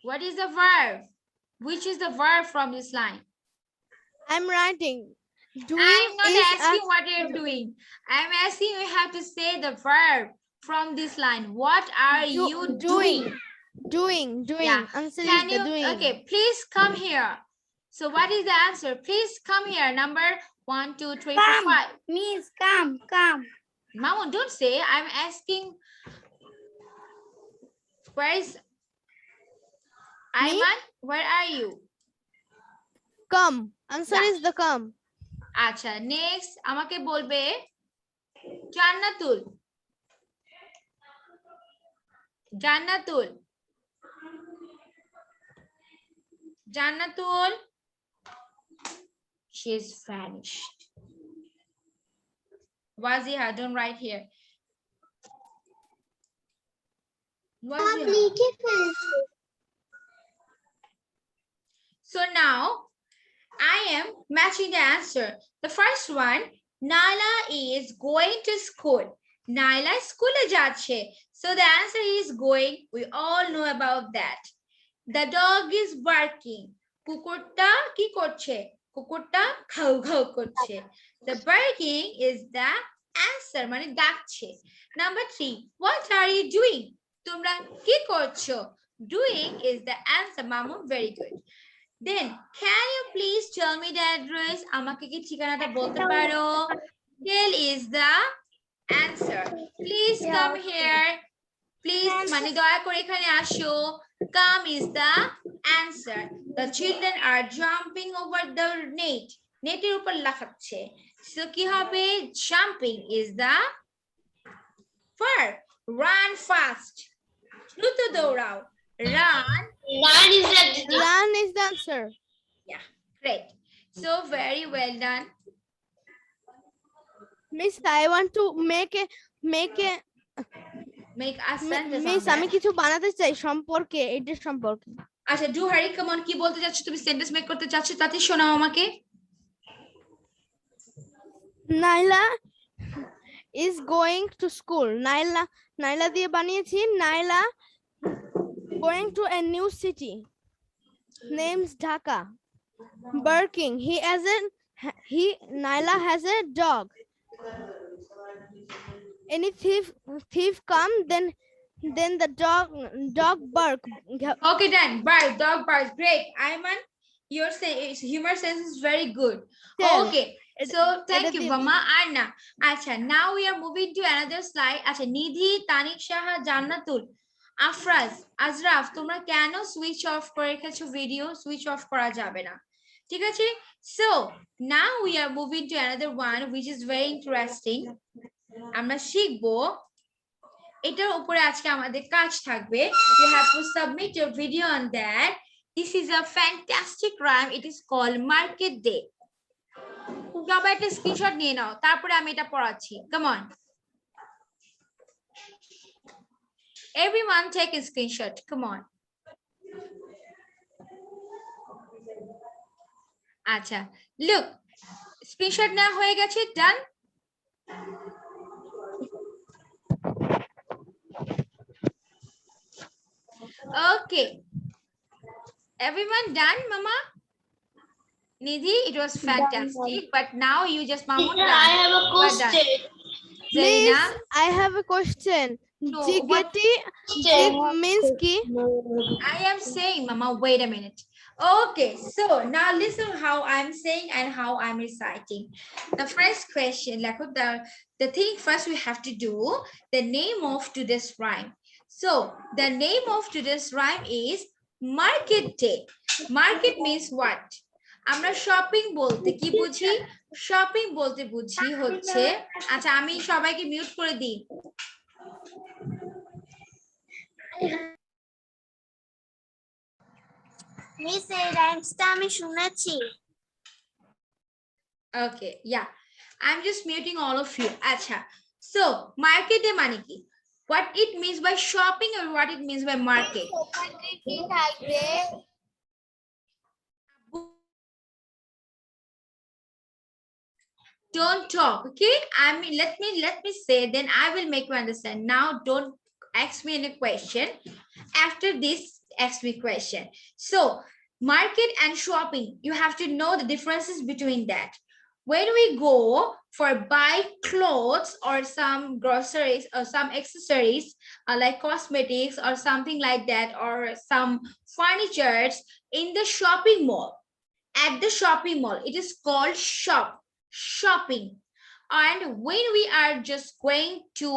Speaker 2: What is the verb? Which is the verb from this line?
Speaker 3: I'm writing. Doing
Speaker 2: I'm not
Speaker 3: is
Speaker 2: asking what you're doing. I'm asking you have to say the verb from this line. What are you doing?
Speaker 3: Doing.
Speaker 2: Yeah.
Speaker 3: Answer
Speaker 2: Can
Speaker 3: is the
Speaker 2: you?
Speaker 3: doing.
Speaker 2: Okay, please come here. So what is the answer? Please come here. Number 1, 2, 3, 4,
Speaker 4: Come.
Speaker 2: 5.
Speaker 4: Means come.
Speaker 2: Mama, don't say. I'm asking. Where is Ayman? Where are you?
Speaker 3: Come. Answer
Speaker 2: Yeah.
Speaker 3: is the come.
Speaker 2: আচ্ছা next আমাকে বলবে জান্নাতুল she is vanished. Waziha, don't write here. Waziha. So now I am matching the answer. The first one, Naila is going to school. Naila school e jache. So the answer is going. We all know about that. The dog is barking. Kukurta ki korche? Kukurta khau khau korche. The barking is the answer. Mane dakche. Number 3, what are you doing? Tumra ki korcho? Doing is the answer. Mamu, very good. Then, can you please tell me the address? Amake ki ঠিকানাটা বলতে পারো? Tell is the answer. Please come here. Please, মানে দয়া করে এখানে আসো. Come is the answer. The children are jumping over the net. নেটের উপর লাফাচ্ছে. So কি হবে? Jumping is the verb. Run fast. দ্রুত দৌড়াও. Run.
Speaker 3: Run is the answer.
Speaker 2: Yeah, great. So very well done.
Speaker 3: Miss, I want to make a
Speaker 2: Make a sentence.
Speaker 3: Miss আমি কিছু বানাতে চাই সম্পর্কে এটার সম্পর্কে
Speaker 2: আচ্ছা ডু হারি কাম অন কি বলতে যাচ্ছ তুমি সেন্টেন্স মেক করতে চাচ্ছ তাতে শোনাও আমাকে
Speaker 3: Naila is going to school. Naila দিয়ে বানিয়েছি Naila going to a new city names Dhaka. Barking. Naila has a dog. Any thief come, then the dog bark.
Speaker 2: Okay, done. Bark, dog bark. Great. Ayman, your humor sense is very good. Okay. So thank you, Mama. Arna. Acha, now we are moving to another slide. Acha, Nidhi, Tanik Shaha, Jannatul, Afraz, Azraf, তোমরা কেন switch off করে রেখেছো video switch off করা যাবে না ঠিক আছে so now we are moving to another one which is very interesting আমরা শিখবো এটার উপরে আজকে আমাদের কাজ থাকবে you have to submit your video on that this is a fantastic rhyme it is called market day সবাই একটা স্ক্রিনশট নিয়ে নাও তারপরে আমি এটা পড়াচ্ছি come on everyone take a screenshot come on acha look screenshot na hoye geche done okay everyone done mama Nidhi it was fantastic but now you just mama
Speaker 1: I have a question
Speaker 2: Zarina
Speaker 3: I have a question
Speaker 2: No,
Speaker 3: Jigeti means ki
Speaker 2: I am saying, Mama, wait a minute. Okay, so now listen how I'm saying and how I'm reciting. The first question, like the thing first we have to do, the name of today's rhyme. So the name of today's rhyme is Market Day. Market means what? আমরা shopping বলতে কি বুঝি shopping বলতে বুঝি হচ্ছে আচ্ছা আমি সবাইকে মিউট করে দিই
Speaker 1: মিস এই রাইমসটা আমি শুনেছি
Speaker 2: Okay, yeah. I'm just muting all of you. Acha. So, market day মানে কি? What it means by shopping or what it means by market?
Speaker 1: কি থাকবে
Speaker 2: Don't talk, okay? I mean, let me say, then I will make you understand. Now, don't ask me any question. After this, ask me question. So, market and shopping, you have to know the differences between that. When we go for buy clothes or some groceries or some accessories like cosmetics or something like that, or some furnitures in the shopping mall, at the shopping mall, it is called shopping. And when we are just going to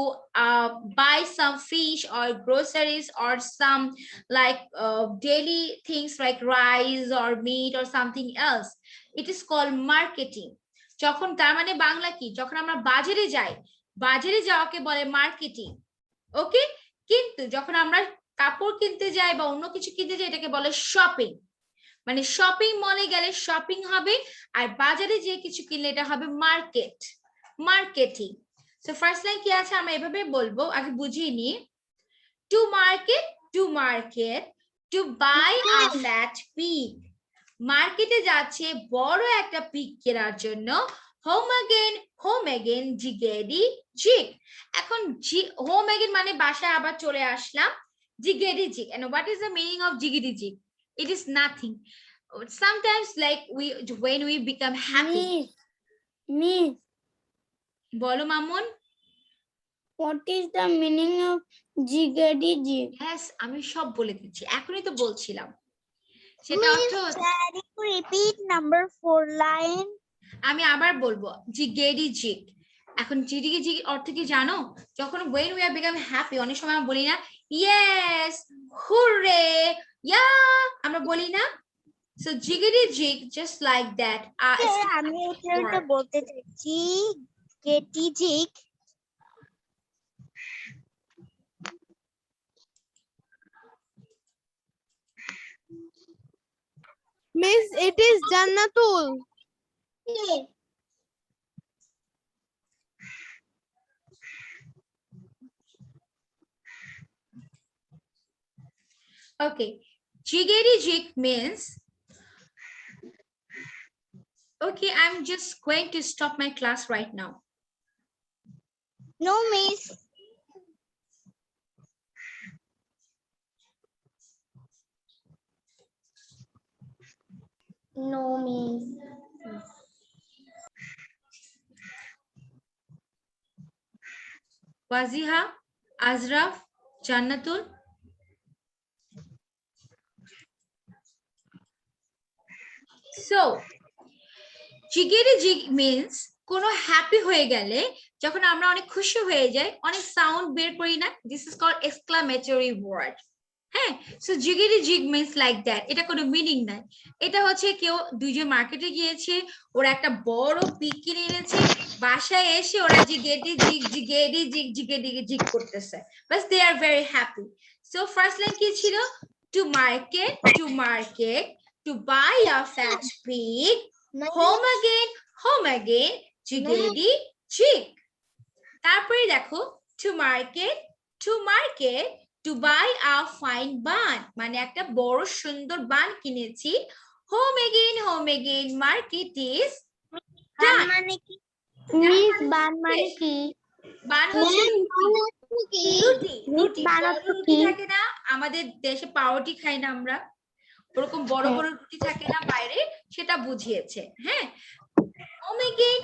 Speaker 2: buy some fish or groceries or some like daily things like rice or meat or something else, it is called marketing. যখন তার মানে বাংলা কি, যখন আমরা বাজারে যাই, বাজারে যাওয়াকে বলে মার্কেটিং, ওকে? কিন্তু যখন আমরা কাপড় কিনতে যাই বা অন্য কিছু কিনতে যাই, এটাকে বলে শপিং। মানে শপিং মলে গেলে শপিং হবে, আর বাজারে যে কিছু কিনলে এটা হবে market, marketing. So first line কি আছে আমরা এভাবে বলবো, আগে বুঝিয়ে নি। To market, to market, to buy a fat pig. মার্কেটে যাচ্ছে বড় একটা পিগ কেনার জন্য। Home again jiggety jig. এখন হোম এগেন মানে বাসায় আবার চলে আসলাম, জিগেডি জিগ। And what is the meaning of jiggedy jig? It is nothing. Sometimes like when we become happy.
Speaker 4: Miss,
Speaker 2: বলো Mamun.
Speaker 4: what is the meaning of jiggedy jig?
Speaker 2: Yes, আমি সব বলে দিচ্ছি, এখনই তো বলছিলাম। সেটা অর্থ
Speaker 1: repeat number 4 line.
Speaker 2: আমি আবার বলবো, জিগেডি জিগ। এখন জিগেডি জিগ অর্থ কি জানো? যখন when we are become happy, অনেক সময় আমরা বলি না yes, হুররে, yeah, আমরা বলি না? So jiggedy jig, just like that.
Speaker 1: আমি এটা বলতে চাইছি Getty জিগ।
Speaker 3: Miss, it is Jannatul.
Speaker 2: Okay, jiggedy jig means, okay, I'm just going to stop my class right now.
Speaker 1: No, miss. No, miss.
Speaker 2: Waziha, Azraf, Jannatul. So, jiggedy jig means কোনো happy হয়ে গেলে, যখন আমরা অনেক খুশি হয়ে যাই, অনেক সাউন্ড বের করি না, this is called exclamatory word. হ্যাঁ, so jiggety jig means like that. এটা কোনো মিনিং নাই। এটা হচ্ছে কেউ দুইজন মার্কেটে গিয়েছে, ওরা একটা বড় পিক কিনে এনেছে, বাসায় এসে ওরা জিগেডি জিগ জিগেডি জিগ জিগেডি জিগ করতেছে, বাস they are very happy. So first line কি ছিল? To market, to market, to buy a fat pig, home again, jiggety jig. তারপরে দেখো, to market, to market, to buy a fine bun, মানে একটা বড় সুন্দর বান কিনেছি। Home again, market is done.
Speaker 1: মানে কি মিস? বান মানে কি?
Speaker 2: বান হচ্ছে রুটি। রুটি থাকে না আমাদের দেশে, পাউরুটি খাই না আমরা, ওরকম বড় বড় রুটি থাকে না বাইরে, সেটা বুঝিয়েছে। হ্যাঁ, home again,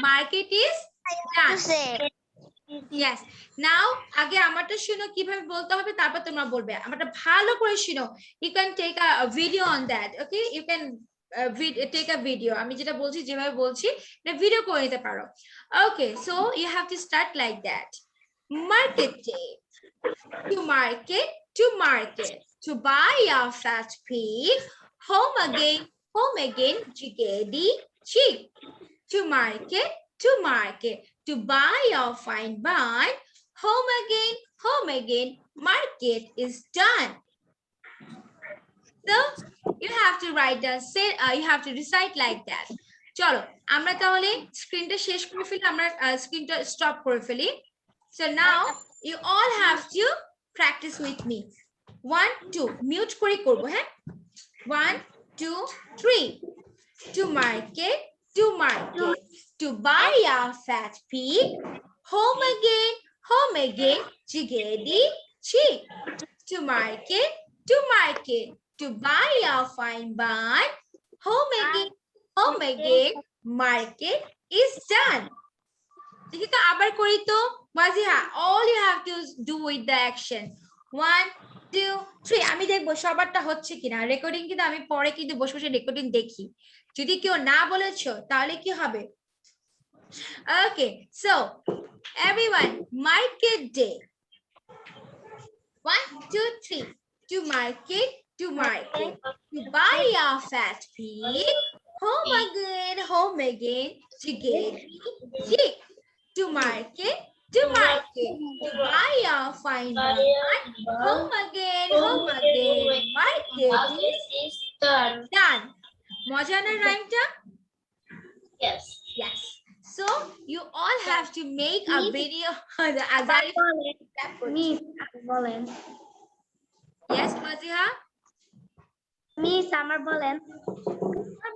Speaker 2: market is done. Yes. Now, আগে আমারটা শুনো কিভাবে বলতে হবে, তারপর তোমরা বলবে। আমারটা ভালো করে শুনো। You can take a video on that. Okay? You can take a video. আমি যেটা বলছি, যেভাবে বলছি, এটা ভিডিও করে নিতে পারো। Okay, so you have to start like that. Market day. To market, to buy a fat pig. Home again, jiggedy jig. To market, to buy a fine bun. Home again, market is done. So you have to write down, you have to recite like that. চলো আমরা তাহলে স্ক্রিনটা শেষ করে ফেলি, আমরা স্ক্রিনটা stop করে ফেলি। So now you all have to practice with me. 1 2 mute করে করব। হ্যাঁ, 1 2 3. To market, to market, to buy a fat pig, home again, chickadee, chick. To market, to buy a fine barn, home again, market is done. দেখি তো আবার করি তো Wajiha, all you have to do with the action. 1 2 3 আমি দেখবো সবারটা হচ্ছে কিনা। Recording কিন্তু আমি পরে কিন্তু বসে বসে রেকর্ডিং দেখি, যদি কেউ না বলেছো তাহলে কি হবে? Okay, so everyone, market day. 1 2 3 to market, to buy a fat pig, home again, chickadee, to market, to buy a fine barn, home again, market is done. মজা না রাইমটা?
Speaker 4: Yes.
Speaker 2: Yes. So you all have to make a video. The Azari.
Speaker 4: বলেন
Speaker 2: Yes, Maziha.
Speaker 4: Miss আমার বলেন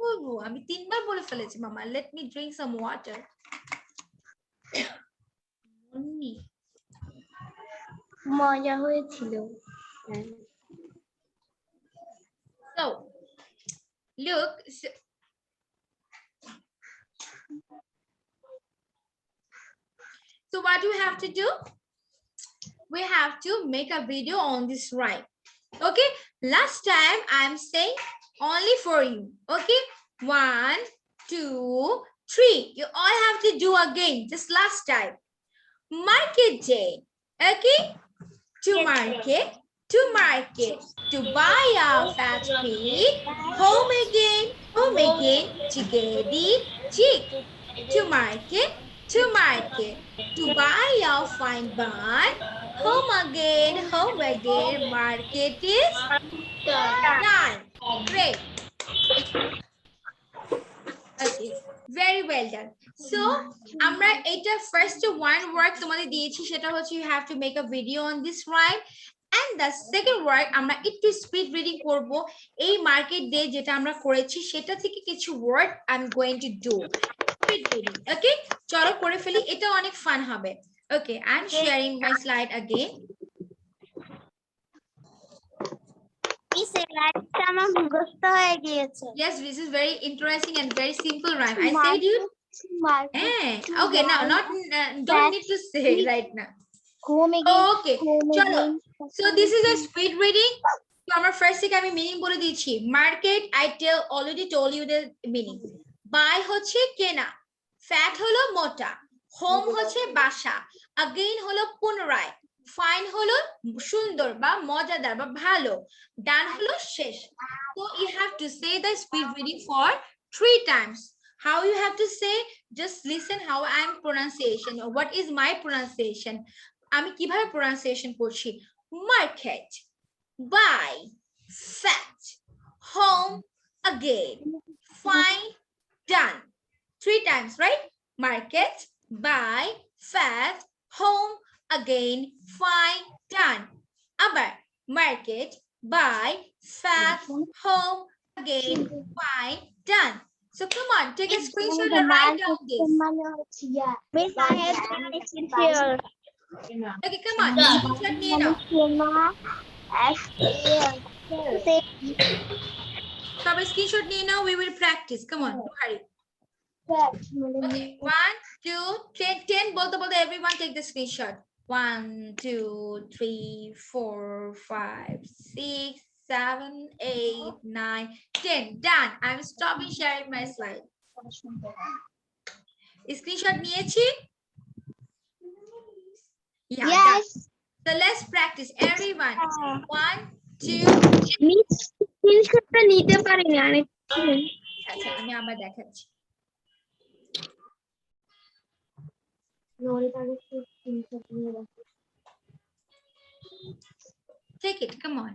Speaker 2: বলবো আমি 3 বার বলে ফেলেছি মামা। Let me drink some water.
Speaker 4: মজা হয়েছিল
Speaker 2: So look. So what do we have to do? We have to make a video on this rhyme. Okay, last time I'm saying only for you. Okay, 1 2 3. You all have to do again, just last time. Market day. Okay, to market, to buy a fat pig, home again, chickadee, chick. To market, to buy a fine barn, home again, market is done. Great. Okay, very well done. So আমরা এটা first one work তোমাদের দিয়েছি, সেটা হচ্ছে you have to make a video on this rhyme, and the second work আমরা একটু speed reading করব। এই মার্কেট ডে যেটা আমরা করেছি সেটা থেকে কিছু word I'm going to do speed reading. Okay, চলো করে ফেলি, এটা অনেক ফান হবে। ওকে, I'm sharing my slide again.
Speaker 1: আমার মুখস্থ হয়ে গিয়েছে।
Speaker 2: Yes, this is very interesting and very simple rhyme. I said you. Okay, now don't need to say right now. Okay, chalo. So this is a speed reading. So our first thing আমি meaning বলে দিচ্ছি। Market, I already told you the meaning. Buy হচ্ছে কেনা, fat হলো মোটা, home হচ্ছে বাসা, again হলো পুনরায়, fine হলো সুন্দর বা মজাদার বা ভালো, done হলো শেষ। So you have to say the speed reading for 3 times. How you have to say? Just listen how I'm pronunciation or what is my pronunciation. আমি কিভাবে pronunciation করছি? Market, buy, fat, home, again, fine, done. 3 times, right? Market, buy, fat, home, again, fine, done. Abar, market, buy, fat, home, again, fine, done. So come on, take a screenshot and write down this. Okay, come on, screenshot niye nao. Tobe screenshot niye nao, we will practice. Come on, don't hurry. Okay, 1 2 10 both everyone take the screenshot. 1 2 3 4 5 6 7 8 9 10 done. I'm stopping sharing my slide. Screenshot নিয়েছি? Yeah,
Speaker 1: Yes.
Speaker 2: done. So let's practice everyone. 1 2
Speaker 1: স্ক্রিনশটটা নিতে পারিনি অনেক।
Speaker 2: আচ্ছা আমি আবার দেখাচ্ছি। Take it, come on.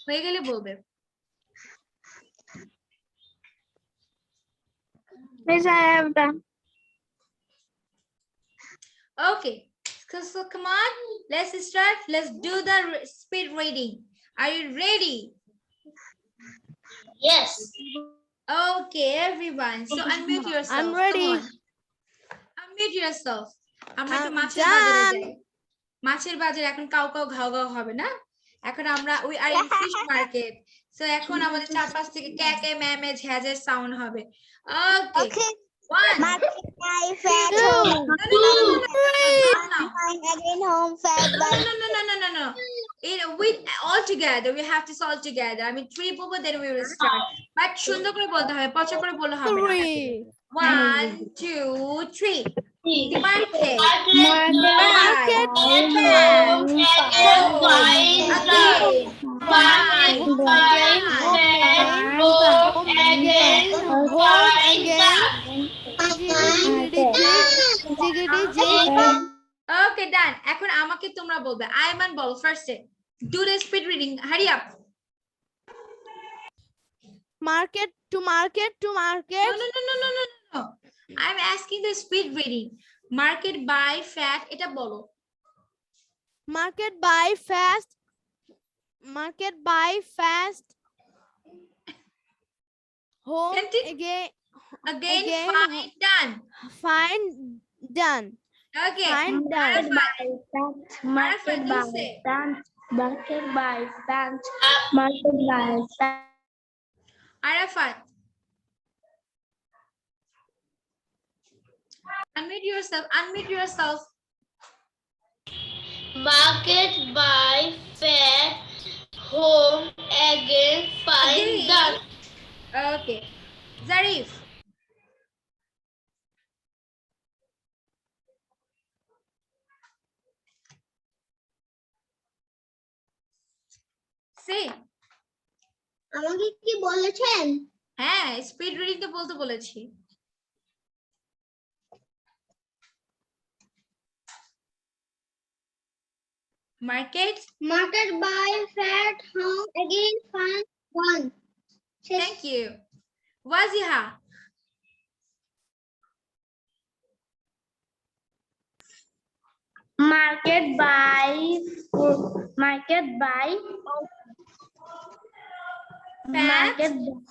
Speaker 2: হয়ে গেলে বলবে।
Speaker 1: Miss, I have done.
Speaker 2: Okay, So come on, let's start. Let's do the speed reading. Are you ready?
Speaker 4: Yes.
Speaker 2: Okay, everyone. So unmute yourself.
Speaker 3: I'm ready.
Speaker 2: Come on. Unmute yourself. আমরা একটু
Speaker 3: I'm
Speaker 2: মাছের বাজারে
Speaker 3: done.
Speaker 2: যাই। মাছের বাজারে এখন cow cow ঘাও ঘাও হবে না? এখন আমরা we are in fish market. So এখন আমাদের চারপাশ থেকে ক্যাকে ম্যামে ঝ্যাঝের সাউন্ড হবে। Okay. One.
Speaker 1: Market by fat
Speaker 3: Two.
Speaker 1: home.
Speaker 2: No.
Speaker 1: Fine again home fat by
Speaker 2: No. With all together, we have to solve together. I mean, three people, then we will start. But সুন্দর করে বলতে হবে, পচা করে বললে হবে না।
Speaker 3: 3.
Speaker 2: 1, 2, 3. The market.
Speaker 3: Market.
Speaker 2: Okay, done. এখন আমাকে তোমরা বলবে। আয়মান বল first. Do the speed reading. Hurry up.
Speaker 3: Market to market to market.
Speaker 2: No. I'm asking the speed reading. Market by fat. এটা বলো।
Speaker 3: Market by fast. Market by fast. Home
Speaker 2: Continue.
Speaker 3: again.
Speaker 2: Again, fine, done.
Speaker 3: Fine done.
Speaker 2: Okay.
Speaker 3: Fine done.
Speaker 4: Market
Speaker 2: Arafat,
Speaker 4: by
Speaker 2: you say.
Speaker 4: dance. Market by dance. Market by dance.
Speaker 2: Arafat. Unmute yourself.
Speaker 4: Market by fair. Home again. Fine
Speaker 2: Again.
Speaker 4: done.
Speaker 2: Okay. Zarif. Say.
Speaker 1: আমাকে কি বলেছেন?
Speaker 2: হ্যাঁ, speed reading তো বলতে বলেছি। Market.
Speaker 1: Market by fat home again fine done.
Speaker 2: Thank you. Waziha.
Speaker 4: Market by
Speaker 2: Fat.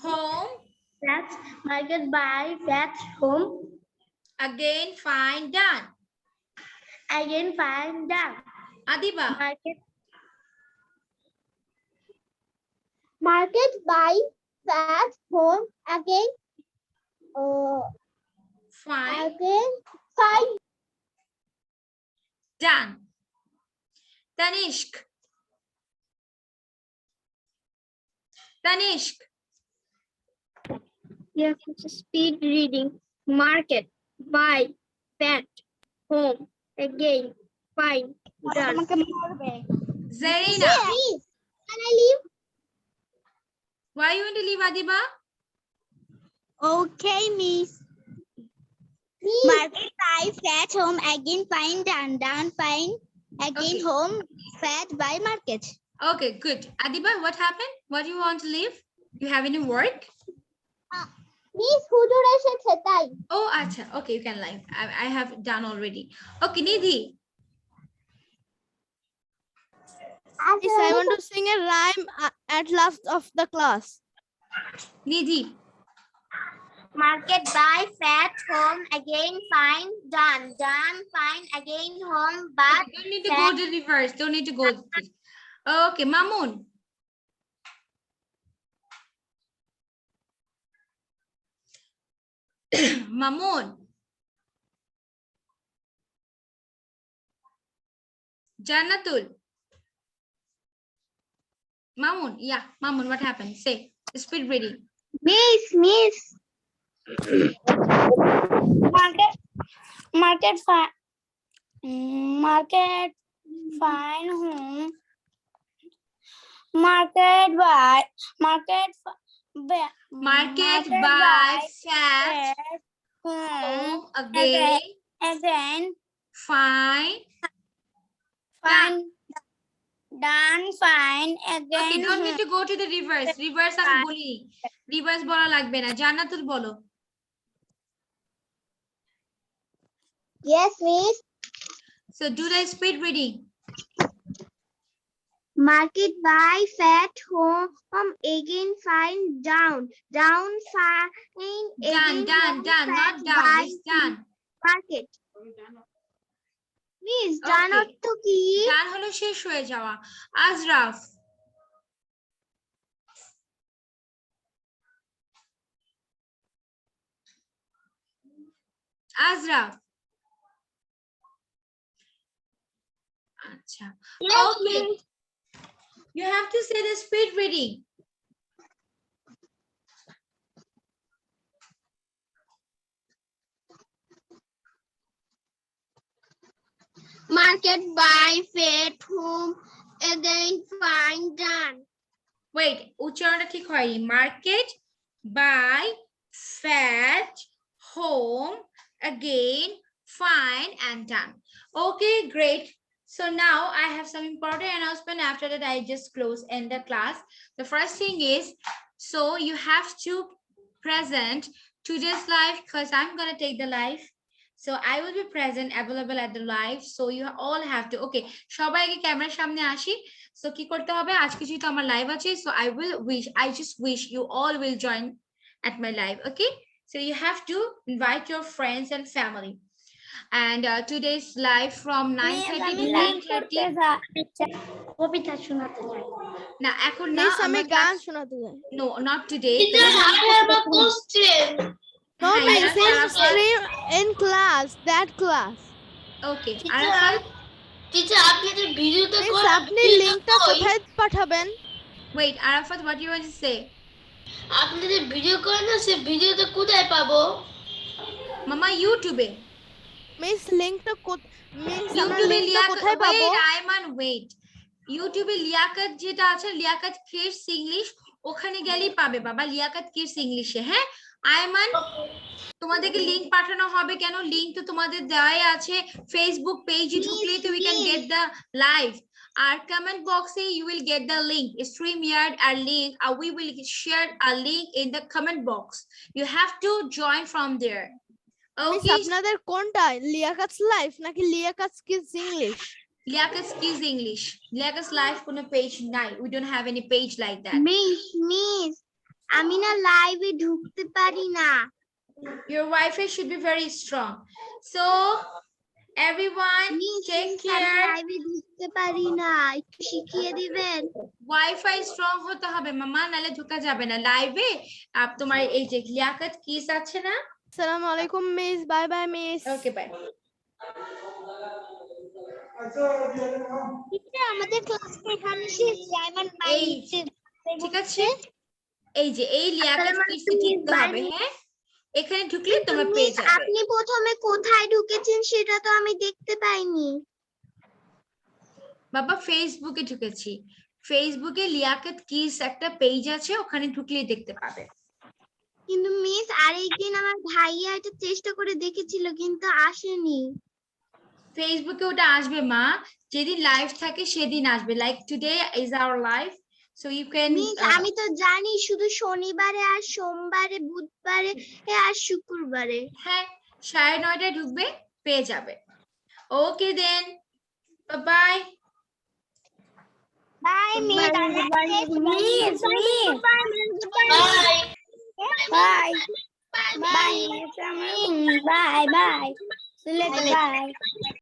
Speaker 2: Home.
Speaker 4: That's market by fat home
Speaker 2: Again, fine, done.
Speaker 4: again fine done.
Speaker 2: Adiba.
Speaker 1: Market by fat home again
Speaker 2: Fine,
Speaker 1: fine
Speaker 2: done. Tanishk.
Speaker 1: Yes, speed reading. Market by fat home again fine done.
Speaker 2: Zarina.
Speaker 1: Please, can I leave?
Speaker 2: Why you want to leave, Adiba?
Speaker 1: Okay, miss. Market by fat home again fine done fine again
Speaker 2: Okay.
Speaker 1: home fat by market.
Speaker 2: Okay, good. Adiba, what happened? What do you want to leave? You have any work?
Speaker 1: Miss হুজুর এসেছে তাই।
Speaker 2: Oh, acha. Okay, you can leave. I have done already. Okay, Nidhi.
Speaker 3: Yes, I want to sing a rhyme at last of the class.
Speaker 2: Nidhi.
Speaker 1: Market by fat home again fine done fine again home but
Speaker 2: Okay, don't need to go to reverse. Don't need to go. Okay, Mamun. Mamun. Jannatul. Mamun, yeah, Mamun, what happened? Say, speed reading.
Speaker 1: miss
Speaker 4: Market fine home. Market by
Speaker 2: Market by fat home again fine
Speaker 4: done fine
Speaker 2: Okay,
Speaker 4: again
Speaker 2: don't need to go to the reverse. Reverse আমি বলি। Reverse বলা লাগবে না। জান্নাতুল বলো।
Speaker 1: yes miss
Speaker 2: So do the speed reading.
Speaker 1: Market, buy, fat, home, again, find, down, down, find, again,
Speaker 2: Done,
Speaker 1: home,
Speaker 2: done,
Speaker 1: fat,
Speaker 2: not down.
Speaker 1: buy,
Speaker 2: It's done.
Speaker 1: market. Miss, done
Speaker 2: Okay.
Speaker 1: অর্থ কি?
Speaker 2: Done হলো শেষ হয়ে যাওয়া। আজরাফ। আজরাফ। আচ্ছা। Okay. You have to say the speed reading.
Speaker 1: Market, buy, fat, home, again, find, done.
Speaker 2: Wait, উচ্চারণটা ঠিক হয়নি। Market, buy, fetch, home, again, find, and done. Okay, great. So now I have some important announcement. After that, I just close end the class. The first thing is, so you have to present today's live because I'm gonna take the live. So I will be present, available at the live. So you all have to. Okay, সবাই আগে ক্যামেরার সামনে আসি। So কি করতে হবে আজকে যেহেতু আমার লাইভ আছে, so I just wish you all will join at my live. Okay, so you have to invite your friends and family. And today's live from 9:30 to 8:30.
Speaker 4: কবিতা শোনাতে চাই।
Speaker 2: না এখন না,
Speaker 3: মিস আমি
Speaker 2: আমরা
Speaker 3: গান
Speaker 2: class-
Speaker 3: শোনাতে চাই।
Speaker 2: no, not today.
Speaker 3: No
Speaker 2: হ্যাঁ,
Speaker 3: miss,
Speaker 2: yes,
Speaker 3: in
Speaker 2: Arafat.
Speaker 3: stream in class, that class.
Speaker 2: Okay, Arafat,
Speaker 4: teacher আপনি যে ভিডিওতে
Speaker 3: মিস আপনি লিংকটা কোথায় পাঠাবেন?
Speaker 2: wait, Arafat, what you want to say?
Speaker 4: আপনি যে ভিডিও করেন না সে ভিডিওতে কোথায় পাবো?
Speaker 2: Mama, YouTube.
Speaker 3: মিস লিংকটা মিস আমরা
Speaker 2: YouTube
Speaker 3: লিংকটা কোথায় পাবো?
Speaker 2: wait, Ayman, wait. YouTube Liaquat যেটা আছে, লিয়াকত কিডস ইংলিশ, ওখানে গেলেই পাবে বাবা, লিয়াকত কিডস ইংলিশে। হ্যাঁ আয়মান, তোমাদেরকে লিংক পাঠানো হবে কেন? লিংক তো তোমাদের দেওয়াই আছে, ফেসবুক পেজে ঢুকলেই তো we can get the live. Our comment box you will get the link, StreamYard our link, we will share a link in the comment box. You have to join from there.
Speaker 3: Miss
Speaker 2: Okay,
Speaker 3: আপনাদের কোনটা, Liakat's life নাকি Liakat's kids English?
Speaker 2: লিয়াকত's kids English. Liakat's live কোনো page নাই, we don't have any page like that.
Speaker 1: Miss আমি না লাইভে ঢুকতে পারি না।
Speaker 2: Your Wi-Fi should be very strong. So everyone take care.
Speaker 1: লাইভে ঢুকতে পারি না, একটু শিখিয়ে দিবেন?
Speaker 2: Wi-Fi strong হতে হবে মামা, নালে ঢোকা যাবে না লাইভে। তোমার এই যে লিয়াকত কিস আছে না?
Speaker 3: আসসালামু আলাইকুম miss, by bye miss.
Speaker 2: Okay bye.
Speaker 1: আমাদের ক্লাস এখানে শেষ, আইমান বাই।
Speaker 2: ঠিক আছে, এই যে এই লিয়াকত কিসে ঢুকতে হবে। হ্যাঁ, এখানে ঢুকলে তোমরা পেয়ে যাবে।
Speaker 1: আপনি প্রথমে কোথায় ঢুকেছেন সেটা তো আমি দেখতে পাইনি।
Speaker 2: বাবা ফেসবুকে ঢুকেছি, ফেসবুকে লিয়াকত কিস একটা পেজ আছে, ওখানে ঢুকলেই দেখতে পাবে।
Speaker 1: কিন্তু মিস আরেকদিন আমার ভাইয়া এটা চেষ্টা করে দেখেছিল কিন্তু আসেনি।
Speaker 2: ফেসবুকে ওটা আসবে মা, যেদিন লাইভ থাকে সেদিন আসবে। Like today is our live, so you can.
Speaker 1: Miss আমি তো জানি শুধু শনিবারে আর সোমবারে, বুধবারে আর শুক্রবারে।
Speaker 2: হ্যাঁ 9:30 ঢুকবে, পেয়ে যাবে। Okay then, bye
Speaker 1: bye miss.
Speaker 4: Bye. Bye. Bye. Bye. Bye. See you later. Bye.